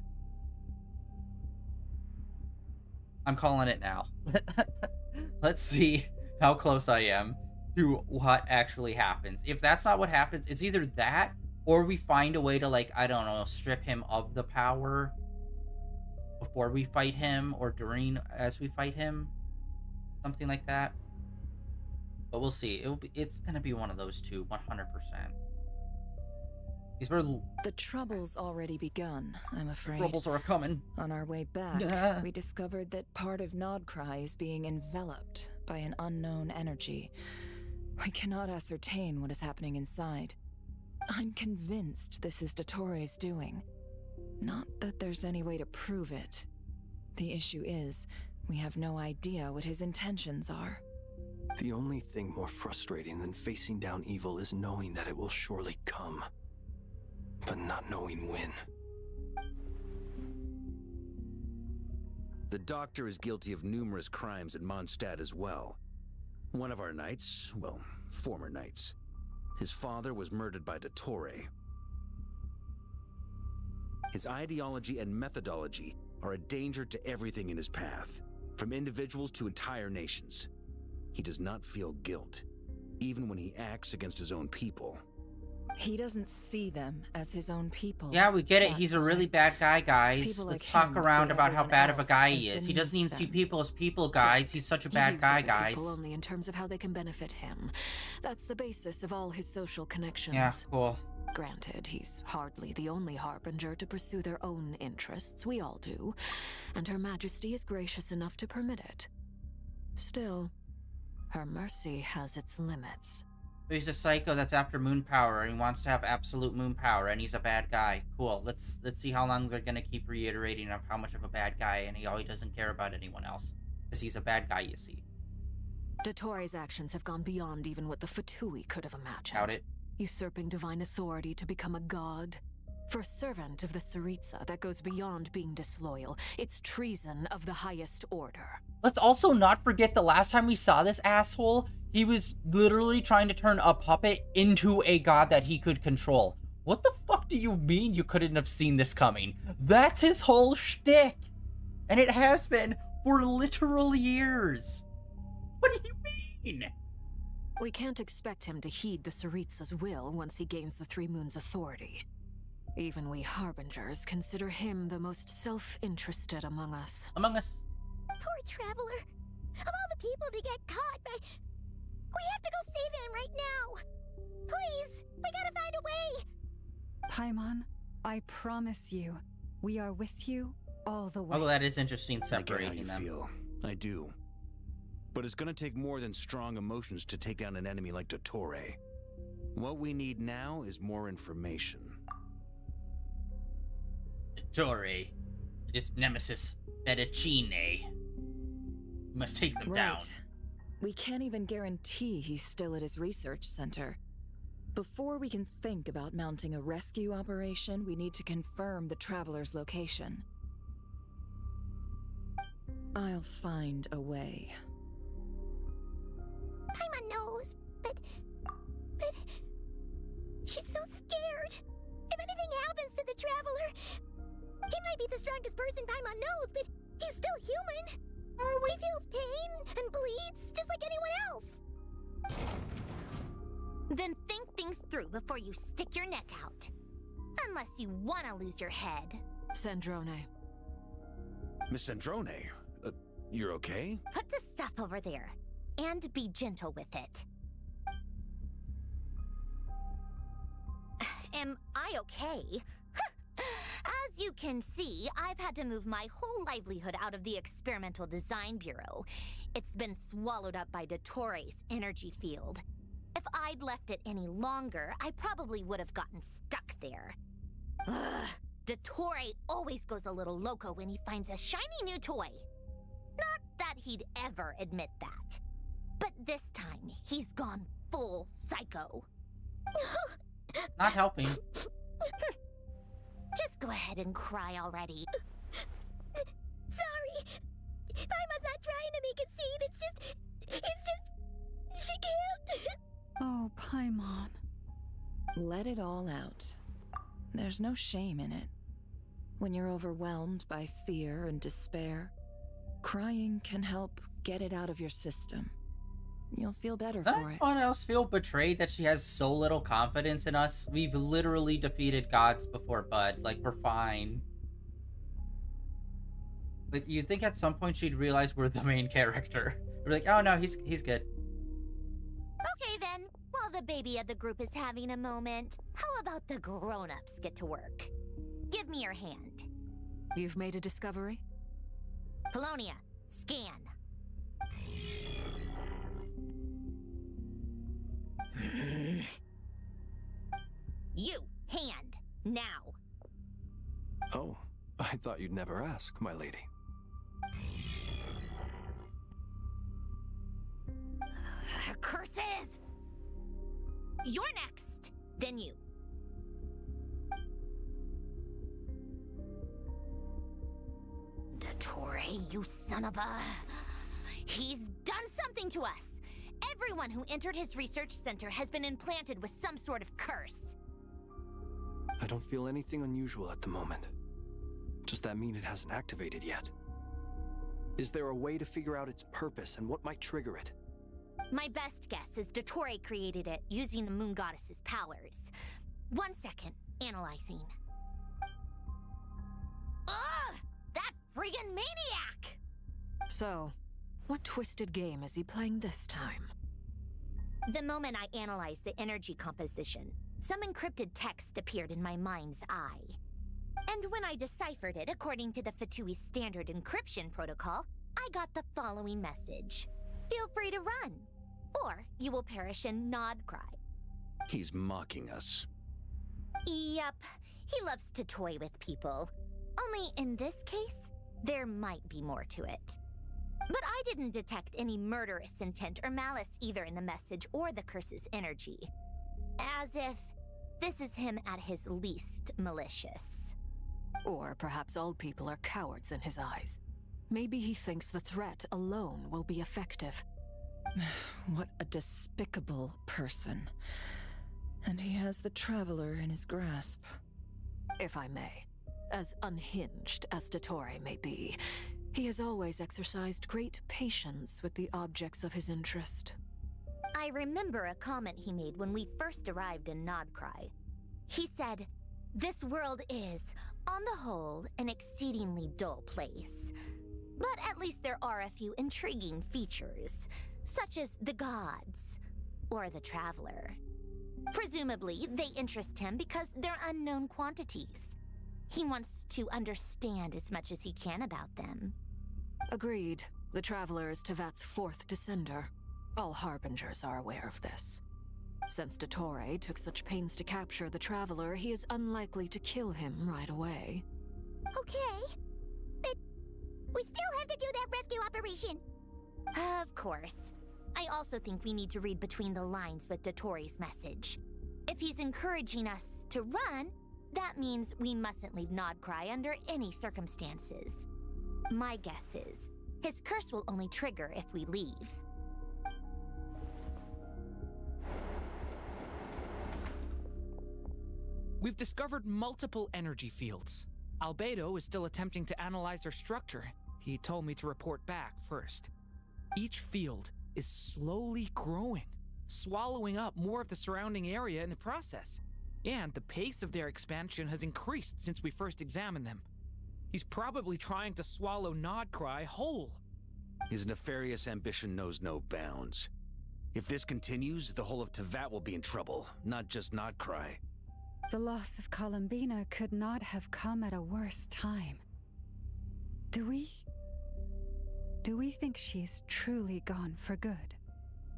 I'm calling it now. Let's see how close I am to what actually happens. If that's not what happens, it's either that or we find a way to, like, I don't know, strip him of the power before we fight him or during as we fight him. Something like that. But we'll see. It's going to be one of those two, 100%.
The trouble's already begun, I'm afraid.
Troubles are coming.
On our way back, we discovered that part of Nodcry is being enveloped by an unknown energy. We cannot ascertain what is happening inside. I'm convinced this is Dottoro's doing. Not that there's any way to prove it. The issue is, we have no idea what his intentions are.
The only thing more frustrating than facing down evil is knowing that it will surely come. But not knowing when.
The Doctor is guilty of numerous crimes in Mondstadt as well. One of our knights, well, former knights, his father was murdered by Dottore. His ideology and methodology are a danger to everything in his path, from individuals to entire nations. He does not feel guilt, even when he acts against his own people.
He doesn't see them as his own people.
Yeah, we get it. He's a really bad guy, guys. Let's talk around about how bad of a guy he is. He doesn't even see people as people, guys. He's such a bad guy, guys.
People only in terms of how they can benefit him. That's the basis of all his social connections.
Yeah, cool.
Granted, he's hardly the only harbinger to pursue their own interests. We all do. And Her Majesty is gracious enough to permit it. Still, her mercy has its limits.
He's a psycho that's after moon power, and he wants to have absolute moon power, and he's a bad guy. Cool. Let's see how long they're gonna keep reiterating of how much of a bad guy, and he doesn't care about anyone else. Because he's a bad guy, you see.
Dottore's actions have gone beyond even what the Fatui could have imagined.
Doubt it.
Usurping divine authority to become a god. For a servant of the Tsaritsa, that goes beyond being disloyal. It's treason of the highest order.
Let's also not forget the last time we saw this asshole, he was literally trying to turn a puppet into a god that he could control. What the fuck do you mean you couldn't have seen this coming? That's his whole shtick. And it has been for literal years. What do you mean?
We can't expect him to heed the Tsaritsa's will once he gains the Three Moons' authority. Even we Harbingers consider him the most self-interested among us.
Among us.
Poor Traveler. Of all the people to get caught by... We have to go save him right now. Please, we gotta find a way.
Paimon, I promise you, we are with you all the way.
Although that is interesting separating
I get how
them.
you feel. I do. But it's gonna take more than strong emotions to take down an enemy like Dottore. What we need now is more information.
Dottore, it is Nemesis Fettuccine. We must take them down.
We can't even guarantee he's still at his research center. Before we can think about mounting a rescue operation, we need to confirm the Traveler's location. I'll find a way.
Paimon knows, but... She's so scared. If anything happens to the Traveler... He might be the strongest person Paimon knows, but he's still human. He feels pain and bleeds just like anyone else. Then think things through before you stick your neck out. Unless you want to lose your head.
Sandrone.
Miss Sandrone, you're okay?
Put the stuff over there. And be gentle with it. Am I okay? As you can see, I've had to move my whole livelihood out of the Experimental Design Bureau. It's been swallowed up by Dottoro's energy field. If I'd left it any longer, I probably would have gotten stuck there. Ugh, Dottore always goes a little loco when he finds a shiny new toy. Not that he'd ever admit that. But this time, he's gone full psycho.
Not helping.
Just go ahead and cry already. Sorry. Paimon's not trying to make a scene. It's just... She can't.
Oh, Paimon.
Let it all out. There's no shame in it. When you're overwhelmed by fear and despair, crying can help get it out of your system. You'll feel better
Does
for it.
anyone else feel betrayed that she has so little confidence in us? We've literally defeated gods before Bud. Like, we're fine. Like, you'd think at some point she'd realize we're the main character. We're like, oh no, he's good.
Okay then, while the baby of the group is having a moment, how about the grown-ups get to work? Give me your hand.
You've made a discovery?
Polonia, scan. You, hand, now.
Oh, I thought you'd never ask, my lady.
Curses! You're next, then you. Dottore, you son of a... He's done something to us! Everyone who entered his research center has been implanted with some sort of curse.
I don't feel anything unusual at the moment. Does that mean it hasn't activated yet? Is there a way to figure out its purpose and what might trigger it?
My best guess is Dottore created it using the Moon Goddess's powers. 1 second, analyzing. Ugh! That friggin' maniac!
So, what twisted game is he playing this time?
The moment I analyzed the energy composition, some encrypted text appeared in my mind's eye. And when I deciphered it according to the Fatui standard encryption protocol, I got the following message. Feel free to run, or you will perish in nod cry.
He's mocking us.
Yep, he loves to toy with people. Only in this case, there might be more to it. But I didn't detect any murderous intent or malice either in the message or the curse's energy. As if this is him at his least malicious.
Or perhaps all people are cowards in his eyes. Maybe he thinks the threat alone will be effective.
What a despicable person. And he has the Traveler in his grasp.
If I may, as unhinged as Dottore may be, he has always exercised great patience with the objects of his interest.
I remember a comment he made when we first arrived in Nodcry. He said, "This world is, on the whole, an exceedingly dull place. But at least there are a few intriguing features, such as the gods, or the Traveler. Presumably, they interest him because they're unknown quantities. He wants to understand as much as he can about them."
Agreed. The Traveler is Teyvat's fourth descender. All Harbingers are aware of this. Since Dottore took such pains to capture the Traveler, he is unlikely to kill him right away.
Okay, but we still have to do that rescue operation. Of course. I also think we need to read between the lines with Dottore's message. If he's encouraging us to run, that means we mustn't leave Nodcry under any circumstances. My guess is, his curse will only trigger if we leave.
We've discovered multiple energy fields. Albedo is still attempting to analyze their structure.
He told me to report back first. Each field is slowly growing, swallowing up more of the surrounding area in the process. And the pace of their expansion has increased since we first examined them. He's probably trying to swallow Nodcry whole.
His nefarious ambition knows no bounds. If this continues, the whole of Teyvat will be in trouble, not just Nodcry.
The loss of Columbina could not have come at a worse time. Do we think she's truly gone for good?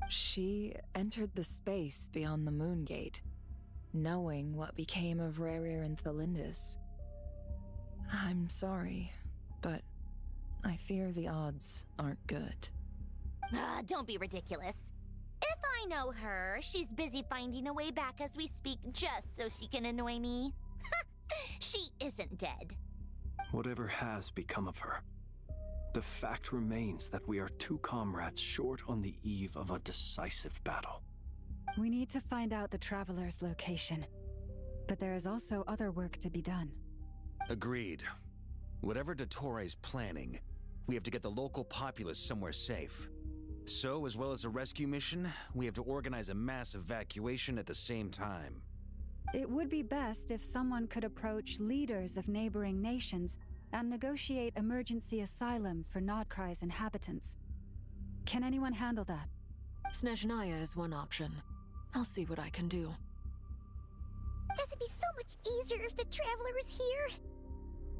She entered the space beyond the Moon Gate, knowing what became of Rerir and Thelindis. I'm sorry, but I fear the odds aren't good.
Don't be ridiculous. If I know her, she's busy finding a way back as we speak just so she can annoy me. She isn't dead.
Whatever has become of her, the fact remains that we are two comrades short on the eve of a decisive battle.
We need to find out the Traveler's location, but there is also other work to be done.
Agreed. Whatever Dottore planning, we have to get the local populace somewhere safe. So, as well as a rescue mission, we have to organize a mass evacuation at the same time.
It would be best if someone could approach leaders of neighboring nations and negotiate emergency asylum for Nodcry's inhabitants. Can anyone handle that?
Snezhnaya is one option. I'll see what I can do.
It'd be so much easier if the Traveler was here.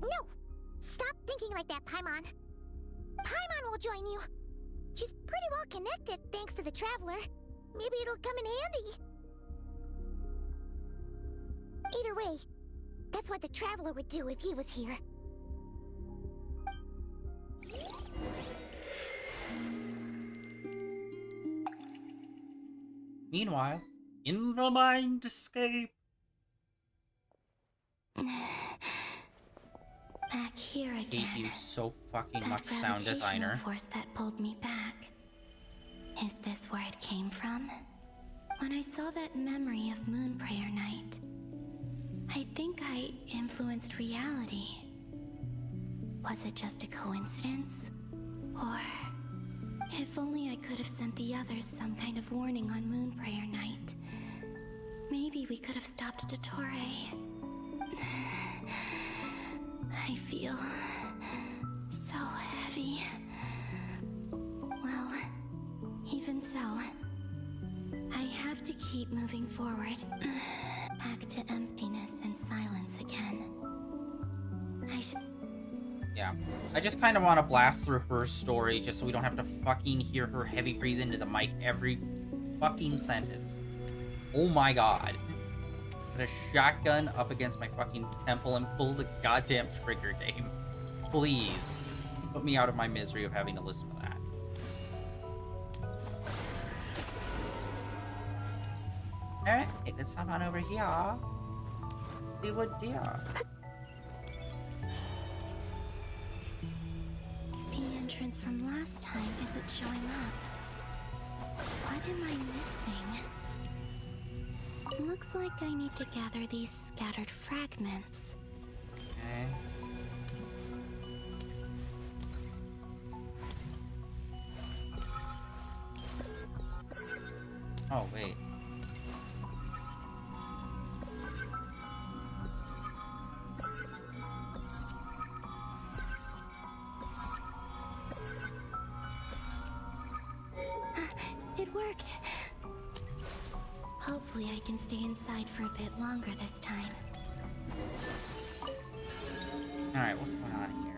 No! Stop thinking like that, Paimon. Paimon will join you. She's pretty well connected thanks to the Traveler. Maybe it'll come in handy. Either way, that's what the Traveler would do if he was here.
Meanwhile, in the mindscape.
Back here again.
Hate you so fucking
That
much, sound
gravitational
designer.
force that pulled me back. Is this where it came from? When I saw that memory of Moon Prayer Night, I think I influenced reality. Was it just a coincidence? Or if only I could have sent the others some kind of warning on Moon Prayer Night. Maybe we could have stopped Dottore. I feel so heavy. Well, even so, I have to keep moving forward. Back to emptiness and silence again.
Yeah. I just kind of want to blast through her story just so we don't have to fucking hear her heavy breathe into the mic every fucking sentence. Oh my god. Put a shotgun up against my fucking temple and pull the goddamn trigger, game. Please. Put me out of my misery of having to listen to that. Alright, let's hop on over here. See what dear.
The entrance from last time isn't showing up. What am I missing? Looks like I need to gather these scattered fragments.
Okay. Oh, wait.
It worked. Hopefully I can stay inside for a bit longer this time.
Alright, what's going on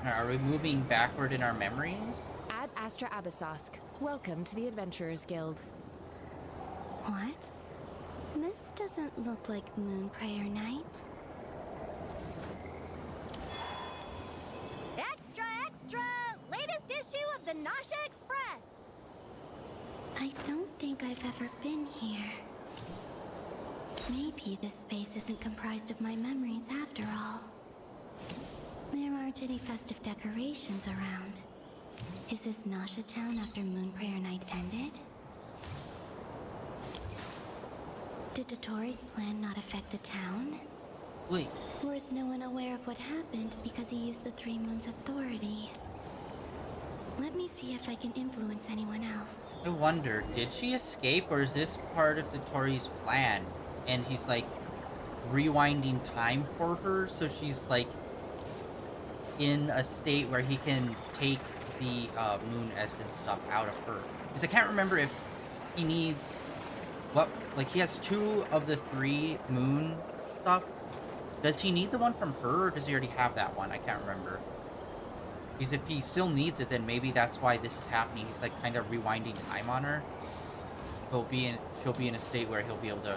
here? Are we moving backward in our memories?
Ad Astra Abyssosk. Welcome to the Adventurers Guild.
What? This doesn't look like Moon Prayer Night.
Extra, extra! Latest issue of the Nausea Express!
I don't think I've ever been here. Maybe this space isn't comprised of my memories after all. There aren't any festive decorations around. Is this Nausea Town after Moon Prayer Night ended? Did Dottore's plan not affect the town?
Wait.
Or is no one aware of what happened because he used the Three Moons' authority? Let me see if I can influence anyone else.
I wonder, did she escape, or is this part of the Tori's plan? And he's, like, rewinding time for her, so she's, like, in a state where he can take the moon essence stuff out of her. Because I can't remember if he needs... what, like, he has 2 of the 3 moon stuff. Does he need the one from her, or does he already have that one? I can't remember. Because if he still needs it, then maybe that's why this is happening. He's, like, kind of rewinding time on her. She'll be in a state where he'll be able to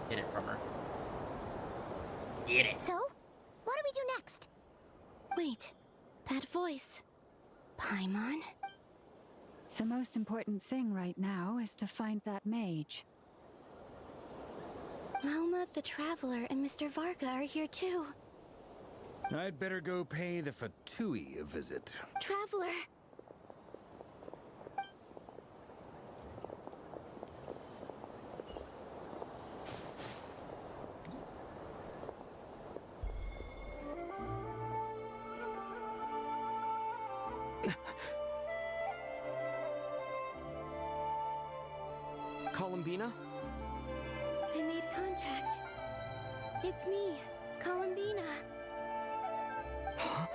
get it from her. Get it.
So, what do we do next? Wait, that voice. Paimon?
The most important thing right now is to find that mage.
Lauma, the Traveler, and Mr. Varga are here too.
I'd better go pay the Fatui a visit.
Traveler!
Columbina?
I made contact. It's me, Columbina.
Huh?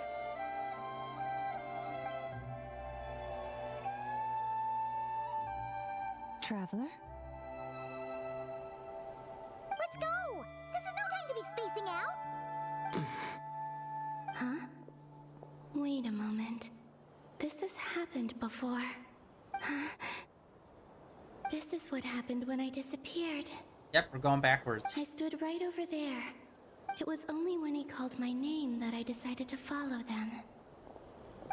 Traveler?
Let's go! This is no time to be spacing out! Huh? Wait a moment. This has happened before. Huh? This is what happened when I disappeared.
Yep, we're going backwards.
I stood right over there. It was only when he called my name that I decided to follow them.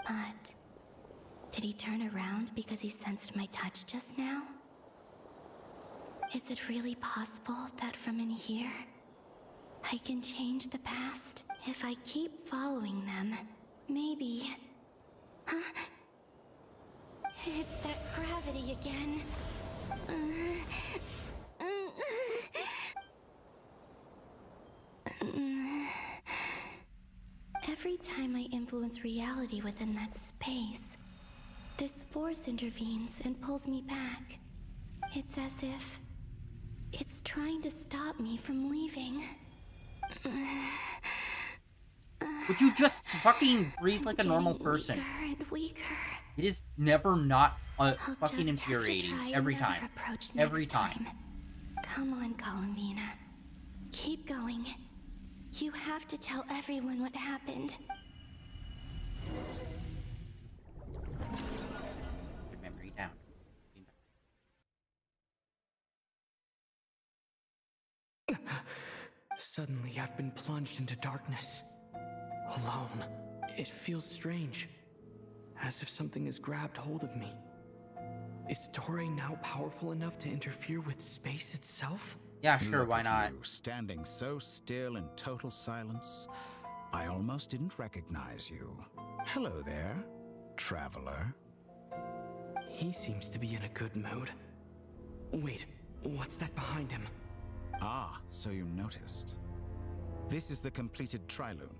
But... did he turn around because he sensed my touch just now? Is it really possible that from in here, I can change the past? If I keep following them, maybe... Huh? It's that gravity again. Every time I influence reality within that space, this force intervenes and pulls me back. It's as if it's trying to stop me from leaving.
Would you just fucking breathe like a normal person?
Weaker and weaker.
It is never not
I'll
fucking
just have to
infuriating.
try
Every
another
time.
approach
Every
next
time.
Come on, Columbina. Keep going. You have to tell everyone what happened.
Your memory down.
Suddenly, I've been plunged into darkness. Alone. It feels strange. As if something has grabbed hold of me. Is Torre now powerful enough to interfere with space itself?
Yeah, sure,
Look
why
at
not?
You, standing so still in total silence, I almost didn't recognize you. Hello there, traveler.
He seems to be in a good mood. Wait, what's that behind him?
Ah, so you noticed. This is the completed Trilune.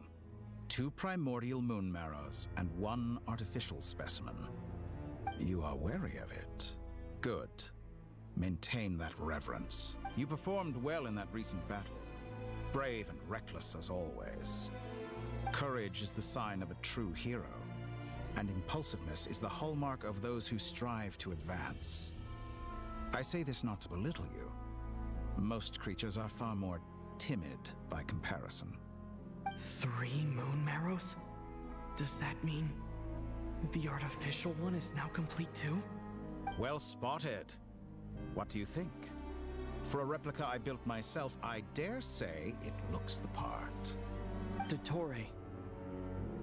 2 primordial moon marrows and 1 artificial specimen. You are wary of it. Good. Maintain that reverence. You performed well in that recent battle. Brave and reckless as always. Courage is the sign of a true hero, and impulsiveness is the hallmark of those who strive to advance. I say this not to belittle you. Most creatures are far more timid by comparison.
3 moon marrows? Does that mean the artificial one is now complete too?
Well spotted. What do you think? For a replica I built myself, I dare say it looks the part.
Dottore,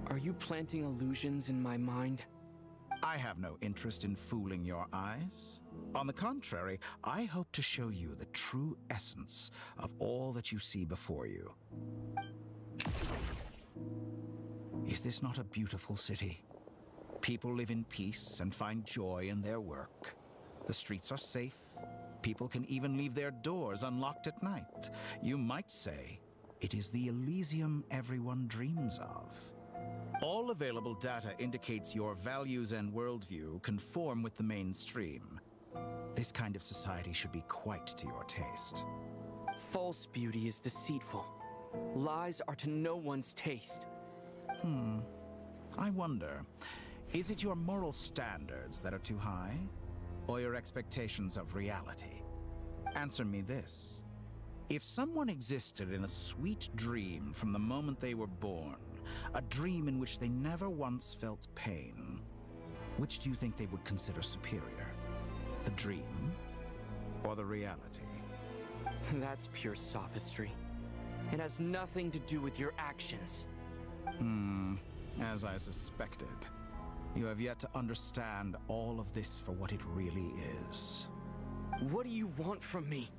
are you planting illusions in my mind?
I have no interest in fooling your eyes. On the contrary, I hope to show you the true essence of all that you see before you. Is this not a beautiful city? People live in peace and find joy in their work. The streets are safe. People can even leave their doors unlocked at night. You might say, It is the Elysium everyone dreams of. All available data indicates your values and worldview conform with the mainstream. This kind of society should be quite to your taste.
False beauty is deceitful. Lies are to no one's taste.
I wonder, is it your moral standards that are too high? Or your expectations of reality? Answer me this. If someone existed in a sweet dream from the moment they were born, a dream in which they never once felt pain, which do you think they would consider superior? The dream or the reality?
That's pure sophistry. It has nothing to do with your actions.
As I suspected. You have yet to understand all of this for what it really is.
What do you want from me?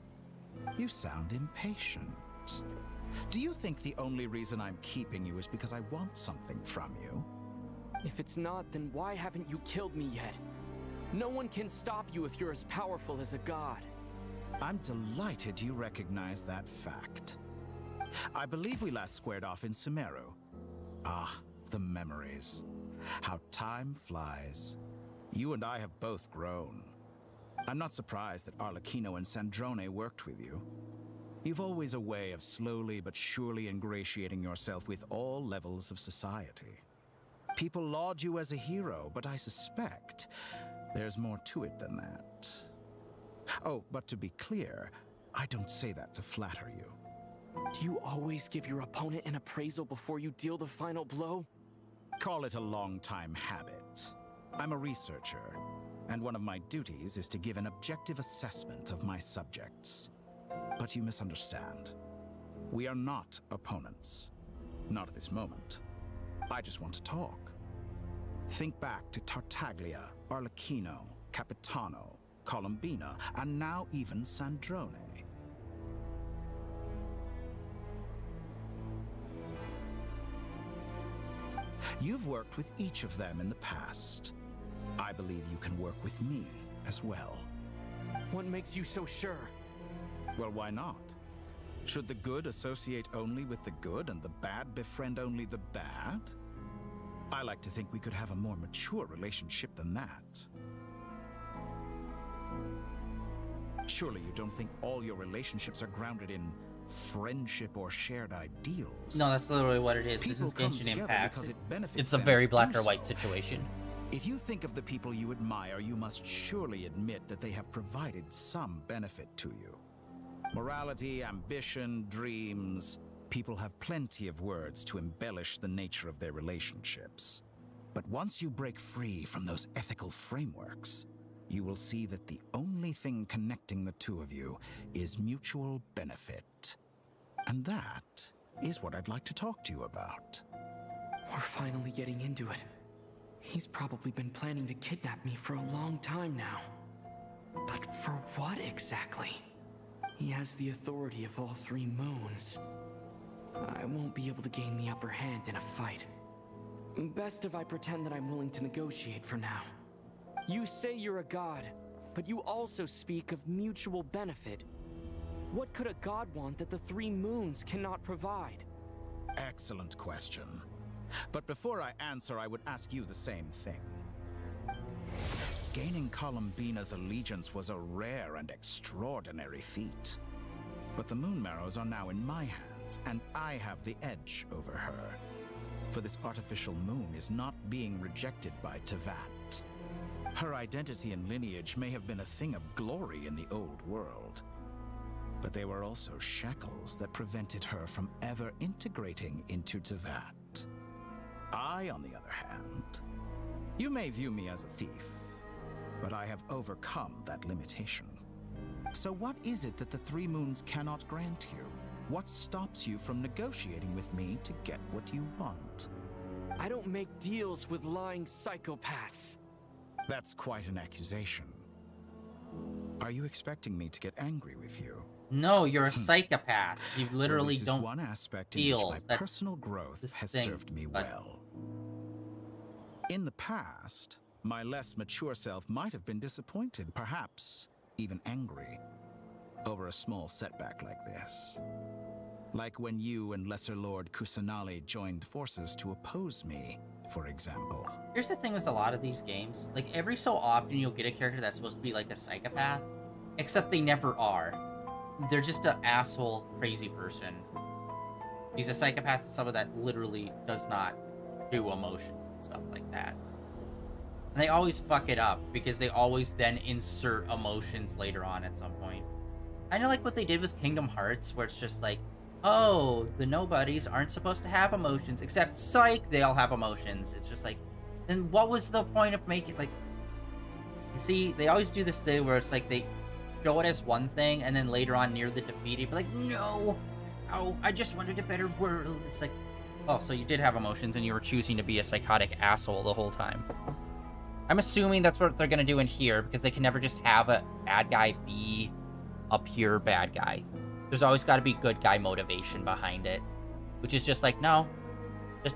You sound impatient. Do you think the only reason I'm keeping you is because I want something from you?
If it's not, then why haven't you killed me yet? No one can stop you if you're as powerful as a god.
I'm delighted you recognize that fact. I believe we last squared off in Sumeru. Ah, the memories. How time flies. You and I have both grown. I'm not surprised that Arlecchino and Sandrone worked with you. You've always a way of slowly but surely ingratiating yourself with all levels of society. People laud you as a hero, but I suspect there's more to it than that. Oh, but to be clear, I don't say that to flatter you.
Do you always give your opponent an appraisal before you deal the final blow?
Call it a long-time habit. I'm a researcher, and one of my duties is to give an objective assessment of my subjects. But you misunderstand. We are not opponents. Not at this moment. I just want to talk. Think back to Tartaglia, Arlecchino, Capitano, Columbina, and now even Sandrone. You've worked with each of them in the past. I believe you can work with me as well.
What makes you so sure?
Well, why not? Should the good associate only with the good and the bad befriend only the bad? I like to think we could have a more mature relationship than that. Surely you don't think all your relationships are grounded in friendship or shared ideals?
No, that's literally what it is. This is Genshin Impact. It's a very black or white situation.
If you think of the people you admire, you must surely admit that they have provided some benefit to you. Morality, ambition, dreams. People have plenty of words to embellish the nature of their relationships. But once you break free from those ethical frameworks, you will see that the only thing connecting the two of you is mutual benefit. And that is what I'd like to talk to you about.
We're finally getting into it. He's probably been planning to kidnap me for a long time now. But for what exactly? He has the authority of all three moons. I won't be able to gain the upper hand in a fight. Best if I pretend that I'm willing to negotiate for now. You say you're a god, but you also speak of mutual benefit. What could a god want that the three moons cannot provide?
Excellent question. But before I answer, I would ask you the same thing. Gaining Columbina's allegiance was a rare and extraordinary feat. But the Moon Marrows are now in my hands, and I have the edge over her. For this artificial moon is not being rejected by Teyvat. Her identity and lineage may have been a thing of glory in the old world, but they were also shackles that prevented her from ever integrating into Teyvat. I, on the other hand, you may view me as a thief, but I have overcome that limitation. So what is it that the Three Moons cannot grant you? What stops you from negotiating with me to get what you want?
I don't make deals with lying psychopaths.
That's quite an accusation. Are you expecting me to get angry with you?
No, you're a psychopath. You literally
this is
don't
one aspect in
feel.
which my personal growth has served me well. In the past, my less mature self might have been disappointed, perhaps even angry, over a small setback like this. Like when you and Lesser Lord Kusanali joined forces to oppose me, for example.
Here's the thing with a lot of these games. Like, every so often you'll get a character that's supposed to be like a psychopath, except they never are. They're just an asshole, crazy person. He's a psychopath to someone that literally does not do emotions and stuff like that. And they always fuck it up, because they always then insert emotions later on at some point. I know, like what they did with Kingdom Hearts, where it's just like, oh, the nobodies aren't supposed to have emotions, except psych, they all have emotions. It's just like, then what was the point of making, like, you see, they always do this thing where it's like, they show it as one thing, and then later on near the defeat, you'd be like, no, I just wanted a better world. It's like, oh, so you did have emotions, and you were choosing to be a psychotic asshole the whole time. I'm assuming that's what they're gonna do in here, because they can never just have a bad guy be a pure bad guy. There's always got to be good guy motivation behind it, which is just like, no,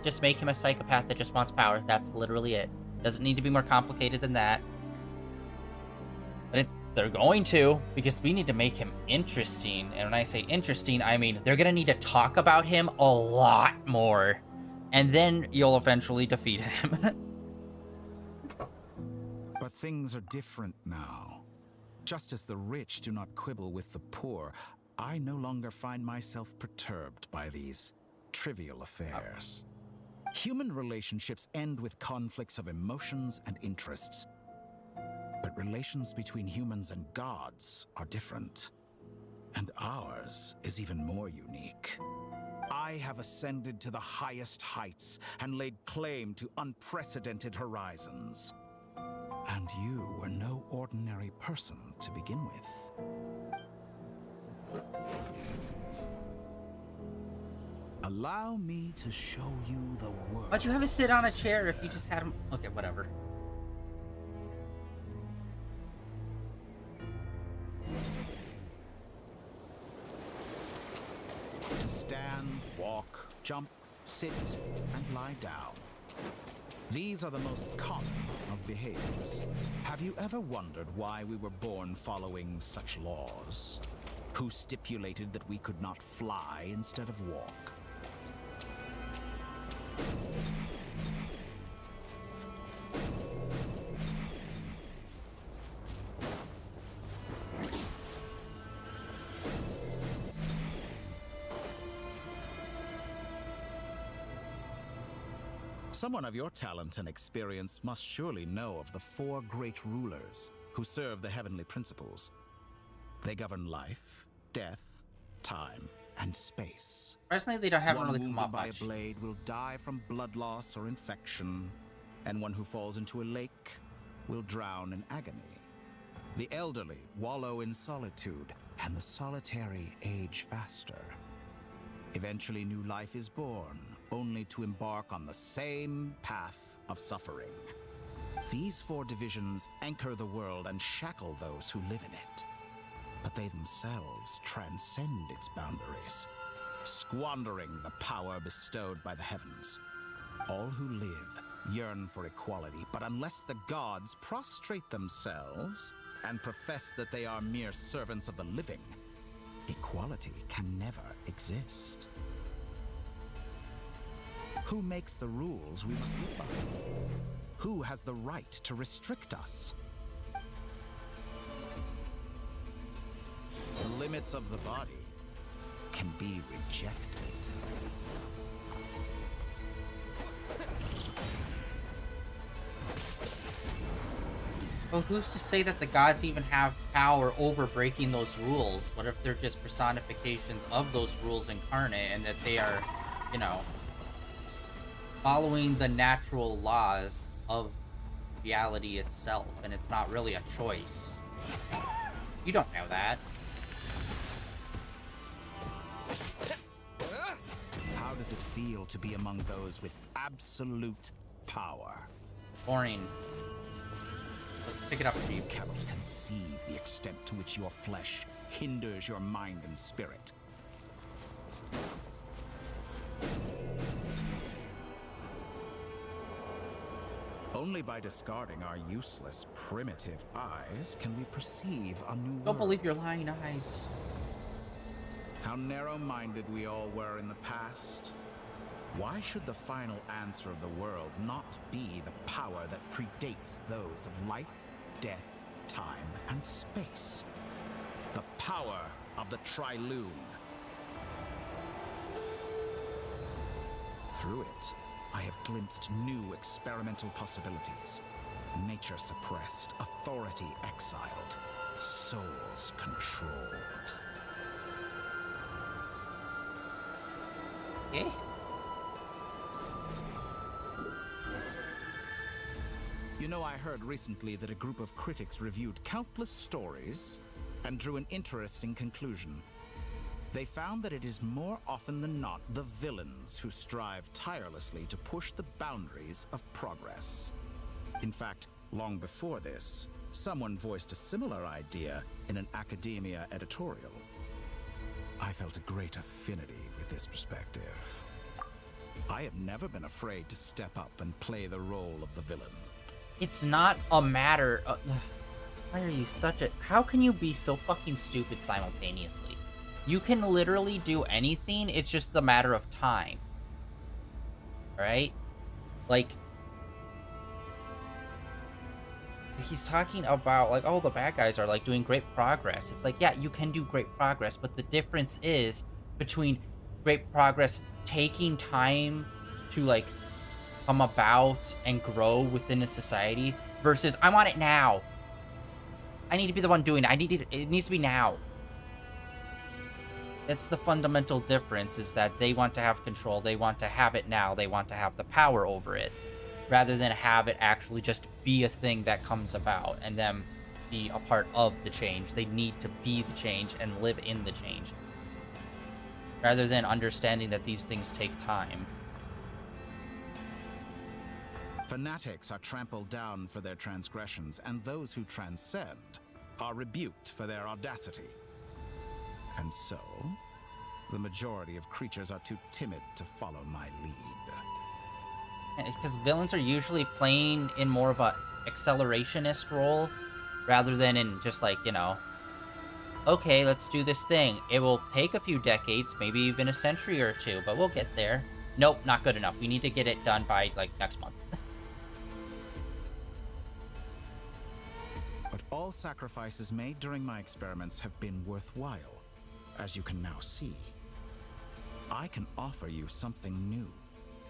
just make him a psychopath that just wants power. That's literally it. Doesn't need to be more complicated than that. But they're going to, because we need to make him interesting. And when I say interesting, I mean they're gonna need to talk about him a lot more, and then you'll eventually defeat him.
But things are different now. Just as the rich do not quibble with the poor, I no longer find myself perturbed by these trivial affairs. Human relationships end with conflicts of emotions and interests. But relations between humans and gods are different. And ours is even more unique. I have ascended to the highest heights and laid claim to unprecedented horizons. And you were no ordinary person to begin with. Allow me to show you the world.
Why'd you have him sit on a chair if you just had him? Okay, whatever.
To stand, walk, jump, sit, and lie down. These are the most common of behaviors. Have you ever wondered why we were born following such laws? Who stipulated that we could not fly instead of walk? Someone of your talent and experience must surely know of the 4 great rulers who serve the heavenly principles. They govern life, death, time, and space.
Personally, they haven't really come
One
up
wounded by
much.
a blade will die from blood loss or infection, and one who falls into a lake will drown in agony. The elderly wallow in solitude, and the solitary age faster. Eventually, new life is born, only to embark on the same path of suffering. These 4 divisions anchor the world and shackle those who live in it. But they themselves transcend its boundaries, squandering the power bestowed by the heavens. All who live yearn for equality, but unless the gods prostrate themselves and profess that they are mere servants of the living, equality can never exist. Who makes the rules we must live by? Who has the right to restrict us? The limits of the body can be rejected.
Well, who's to say that the gods even have power over breaking those rules? What if they're just personifications of those rules incarnate, and that they are, you know, following the natural laws of reality itself, and it's not really a choice? You don't know that.
How does it feel to be among those with absolute power?
Boring. Pick it up,
You
Chief.
cannot conceive the extent to which your flesh hinders your mind and spirit. Only by discarding our useless, primitive eyes can we perceive a new world.
Don't believe your lying eyes.
How narrow-minded we all were in the past. Why should the final answer of the world not be the power that predates those of life, death, time, and space? The power of the Trilune. Through it, I have glimpsed new experimental possibilities. Nature suppressed, authority exiled, souls controlled.
Okay.
You know, I heard recently that a group of critics reviewed countless stories and drew an interesting conclusion. They found that it is more often than not the villains who strive tirelessly to push the boundaries of progress. In fact, long before this, someone voiced a similar idea in an academia editorial. I felt a great affinity with this perspective. I have never been afraid to step up and play the role of the villain.
It's not a matter of... Why are you such a... How can you be so fucking stupid simultaneously? You can literally do anything, it's just a matter of time. Right? Like... He's talking about, like, oh, the bad guys are, like, doing great progress. It's like, yeah, you can do great progress, but the difference is between great progress taking time to, like, come about and grow within a society versus, I want it now. I need to be the one doing it. It needs to be now. That's the fundamental difference, is that they want to have control. They want to have it now. They want to have the power over it, rather than have it actually just be a thing that comes about and them be a part of the change. They need to be the change and live in the change, rather than understanding that these things take time.
Fanatics are trampled down for their transgressions, and those who transcend are rebuked for their audacity. And so, the majority of creatures are too timid to follow my lead.
It's because villains are usually playing in more of a accelerationist role, rather than in just like, you know, okay, let's do this thing. It will take a few decades, maybe even a century or two, but we'll get there. Nope, not good enough. We need to get it done by, like, next month.
But all sacrifices made during my experiments have been worthwhile, as you can now see. I can offer you something new,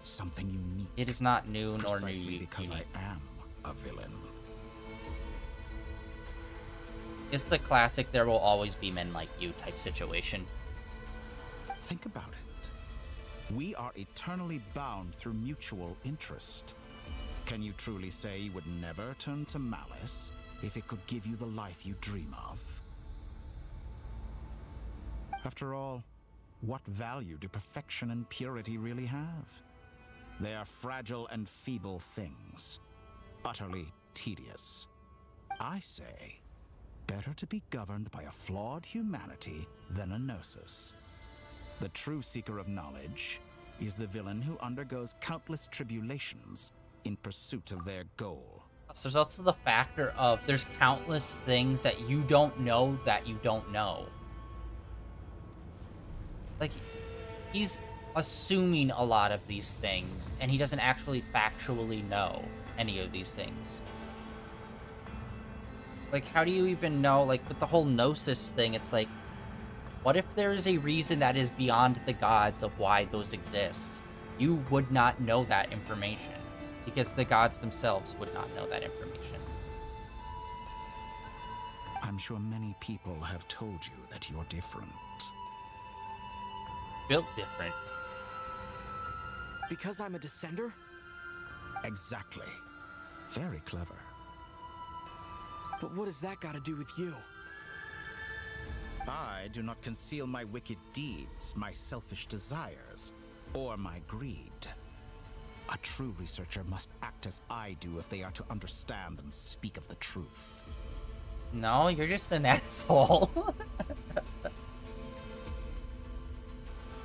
something unique.
It is not new nor
precisely
new.
Because I am a villain.
It's the classic "there will always be men like you" type situation.
Think about it. We are eternally bound through mutual interest. Can you truly say you would never turn to malice if it could give you the life you dream of? After all, what value do perfection and purity really have? They are fragile and feeble things, utterly tedious. I say, better to be governed by a flawed humanity than a gnosis. The true seeker of knowledge is the villain who undergoes countless tribulations in pursuit of their goal.
So there's also the factor of there's countless things that you don't know that you don't know. Like, he's assuming a lot of these things, and he doesn't actually factually know any of these things. Like, how do you even know, like, with the whole gnosis thing, it's like, what if there is a reason that is beyond the gods of why those exist? You would not know that information, because the gods themselves would not know that information.
I'm sure many people have told you that you're different.
Built different.
Because I'm a descender?
Exactly. Very clever.
But what has that got to do with you?
I do not conceal my wicked deeds, my selfish desires, or my greed. A true researcher must act as I do if they are to understand and speak of the truth.
No, you're just an asshole.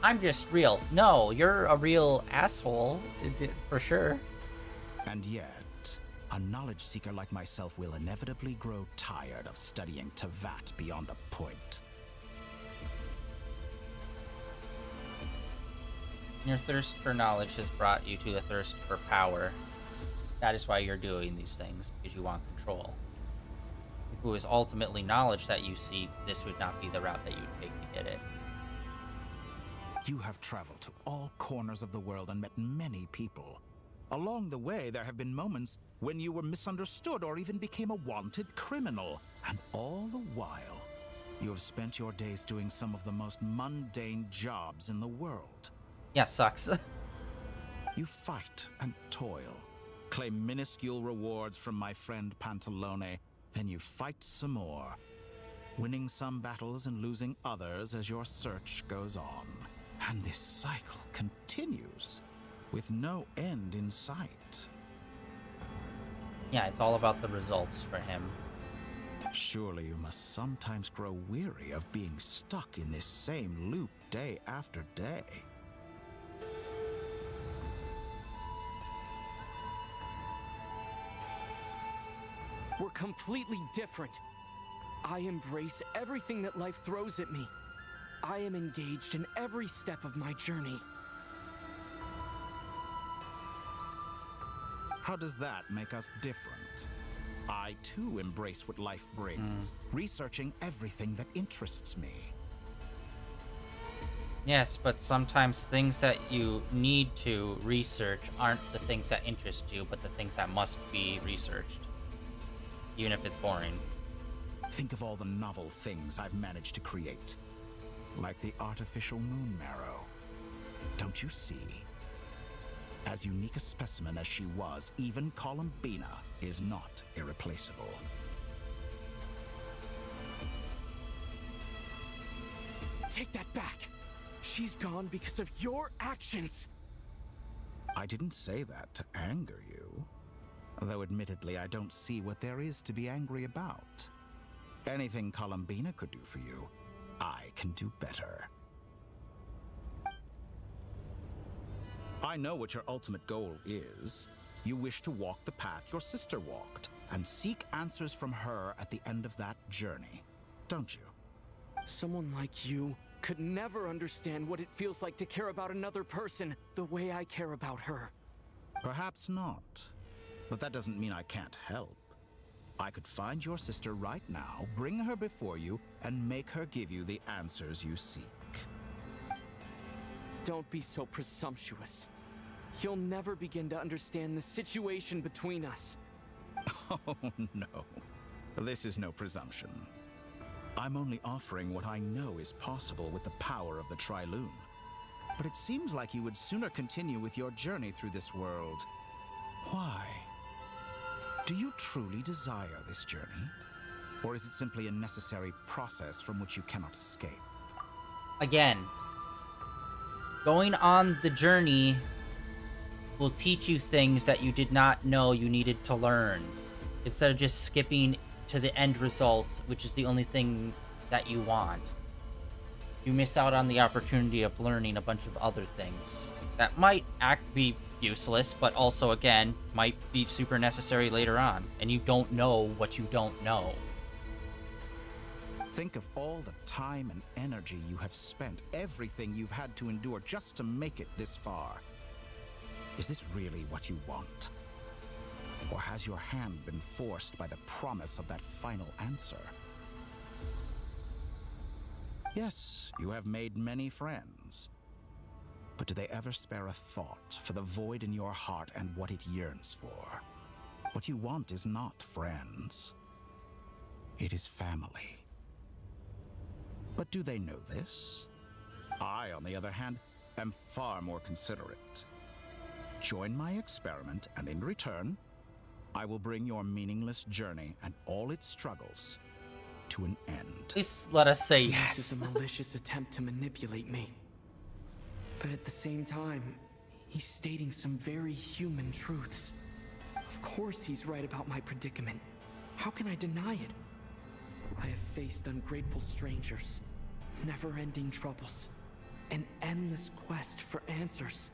I'm just real. No, you're a real asshole, for sure.
And yet, a knowledge seeker like myself will inevitably grow tired of studying Teyvat beyond a point.
Your thirst for knowledge has brought you to a thirst for power. That is why you're doing these things, because you want control. If it was ultimately knowledge that you seek, this would not be the route that you would take to get it.
You have traveled to all corners of the world and met many people. Along the way, there have been moments when you were misunderstood or even became a wanted criminal. And all the while, you have spent your days doing some of the most mundane jobs in the world.
Yeah, sucks.
You fight and toil, claim minuscule rewards from my friend Pantalone, then you fight some more, winning some battles and losing others as your search goes on. And this cycle continues, with no end in sight.
Yeah, it's all about the results for him.
Surely you must sometimes grow weary of being stuck in this same loop day after day.
We're completely different. I embrace everything that life throws at me. I am engaged in every step of my journey.
How does that make us different? I too embrace what life brings, researching everything that interests me.
Yes, but sometimes things that you need to research aren't the things that interest you, but the things that must be researched. Even if it's boring.
Think of all the novel things I've managed to create. Like the artificial moon marrow. Don't you see? As unique a specimen as she was, even Columbina is not irreplaceable.
Take that back! She's gone because of your actions!
I didn't say that to anger you. Though admittedly, I don't see what there is to be angry about. Anything Columbina could do for you, I can do better. I know what your ultimate goal is. You wish to walk the path your sister walked, and seek answers from her at the end of that journey, don't you?
Someone like you could never understand what it feels like to care about another person the way I care about her.
Perhaps not. But that doesn't mean I can't help. I could find your sister right now, bring her before you, and make her give you the answers you seek.
Don't be so presumptuous. You'll never begin to understand the situation between us.
Oh, no. This is no presumption. I'm only offering what I know is possible with the power of the Trilune. But it seems like you would sooner continue with your journey through this world. Why? Do you truly desire this journey? Or is it simply a necessary process from which you cannot escape?
Again, going on the journey will teach you things that you did not know you needed to learn. Instead of just skipping to the end result, which is the only thing that you want. You miss out on the opportunity of learning a bunch of other things that might be useless, but also, again, might be super necessary later on, and you don't know what you don't know.
Think of all the time and energy you have spent, everything you've had to endure just to make it this far. Is this really what you want? Or has your hand been forced by the promise of that final answer? Yes, you have made many friends. But do they ever spare a thought for the void in your heart and what it yearns for? What you want is not friends. It is family. But do they know this? I, on the other hand, am far more considerate. Join my experiment, and in return, I will bring your meaningless journey and all its struggles to an end.
Please let us say yes.
This is a malicious attempt to manipulate me. But at the same time, he's stating some very human truths. Of course he's right about my predicament. How can I deny it? I have faced ungrateful strangers, never-ending troubles, an endless quest for answers.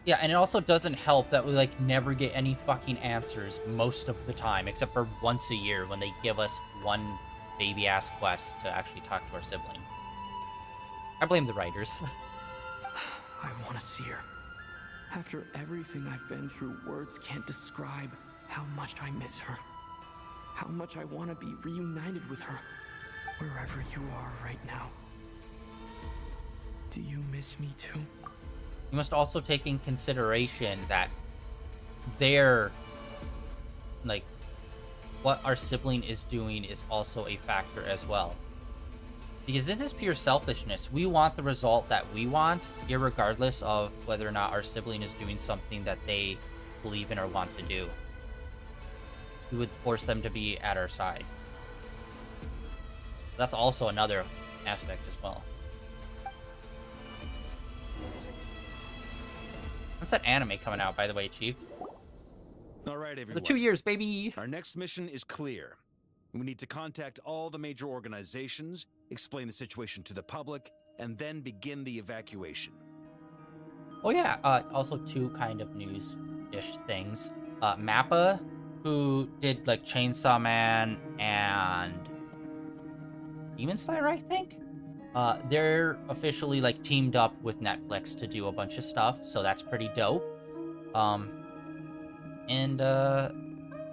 Yeah, and it also doesn't help that we, never get any fucking answers most of the time, except for once a year when they give us one baby-ass quest to actually talk to our sibling. I blame the writers.
I want to see her. After everything I've been through, words can't describe how much I miss her. How much I want to be reunited with her, wherever you are right now. Do you miss me too?
You must also take in consideration that their, like, what our sibling is doing is also a factor as well. Because this is pure selfishness. We want the result that we want, irregardless of whether or not our sibling is doing something that they believe in or want to do. We would force them to be at our side. That's also another aspect as well. When's that anime coming out, by the way, Chief?
All right, everyone.
For 2 years, baby!
Our next mission is clear. We need to contact all the major organizations, explain the situation to the public, and then begin the evacuation.
Oh yeah, also 2 kind of news-ish things. Mappa, who did like Chainsaw Man and Demon Slayer, I think? They're officially like teamed up with Netflix to do a bunch of stuff, so that's pretty dope. And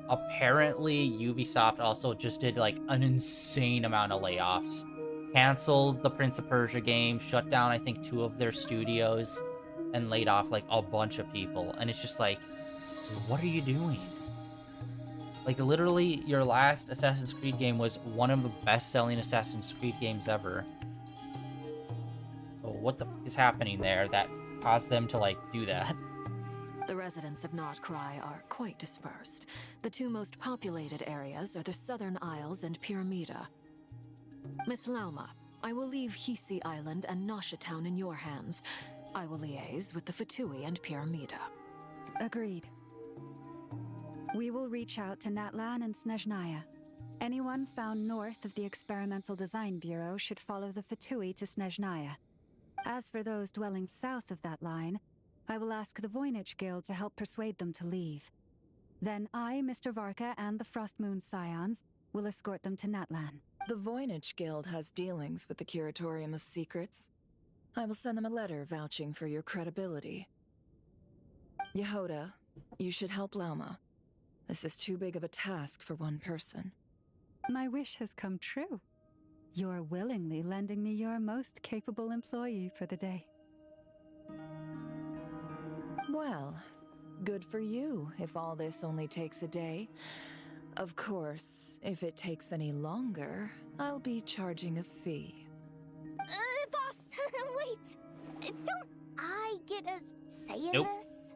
apparently Ubisoft also just did like an insane amount of layoffs. Canceled the Prince of Persia game, shut down I think 2 of their studios, and laid off like a bunch of people. And it's just like, what are you doing? Like, literally, your last Assassin's Creed game was one of the best-selling Assassin's Creed games ever. So what the f is happening there that caused them to, like, do that?
The residents of Notcry are quite dispersed. The 2 most populated areas are the Southern Isles and Pyramida. Miss Lauma, I will leave Hisi Island and Nasha Town in your hands. I will liaise with the Fatui and Pyramida.
Agreed. We will reach out to Natlan and Snezhnaya. Anyone found north of the Experimental Design Bureau should follow the Fatui to Snezhnaya. As for those dwelling south of that line, I will ask the Voynich Guild to help persuade them to leave. Then I, Mr. Varka, and the Frostmoon Scions will escort them to Natlan.
The Voynich Guild has dealings with the Curatorium of Secrets. I will send them a letter vouching for your credibility. Yehoda, you should help Lauma. This is too big of a task for one person.
My wish has come true. You're willingly lending me your most capable employee for the day.
Well, good for you if all this only takes a day. Of course, if it takes any longer, I'll be charging a fee.
Boss, wait. Don't I get a say in
Nope.
this?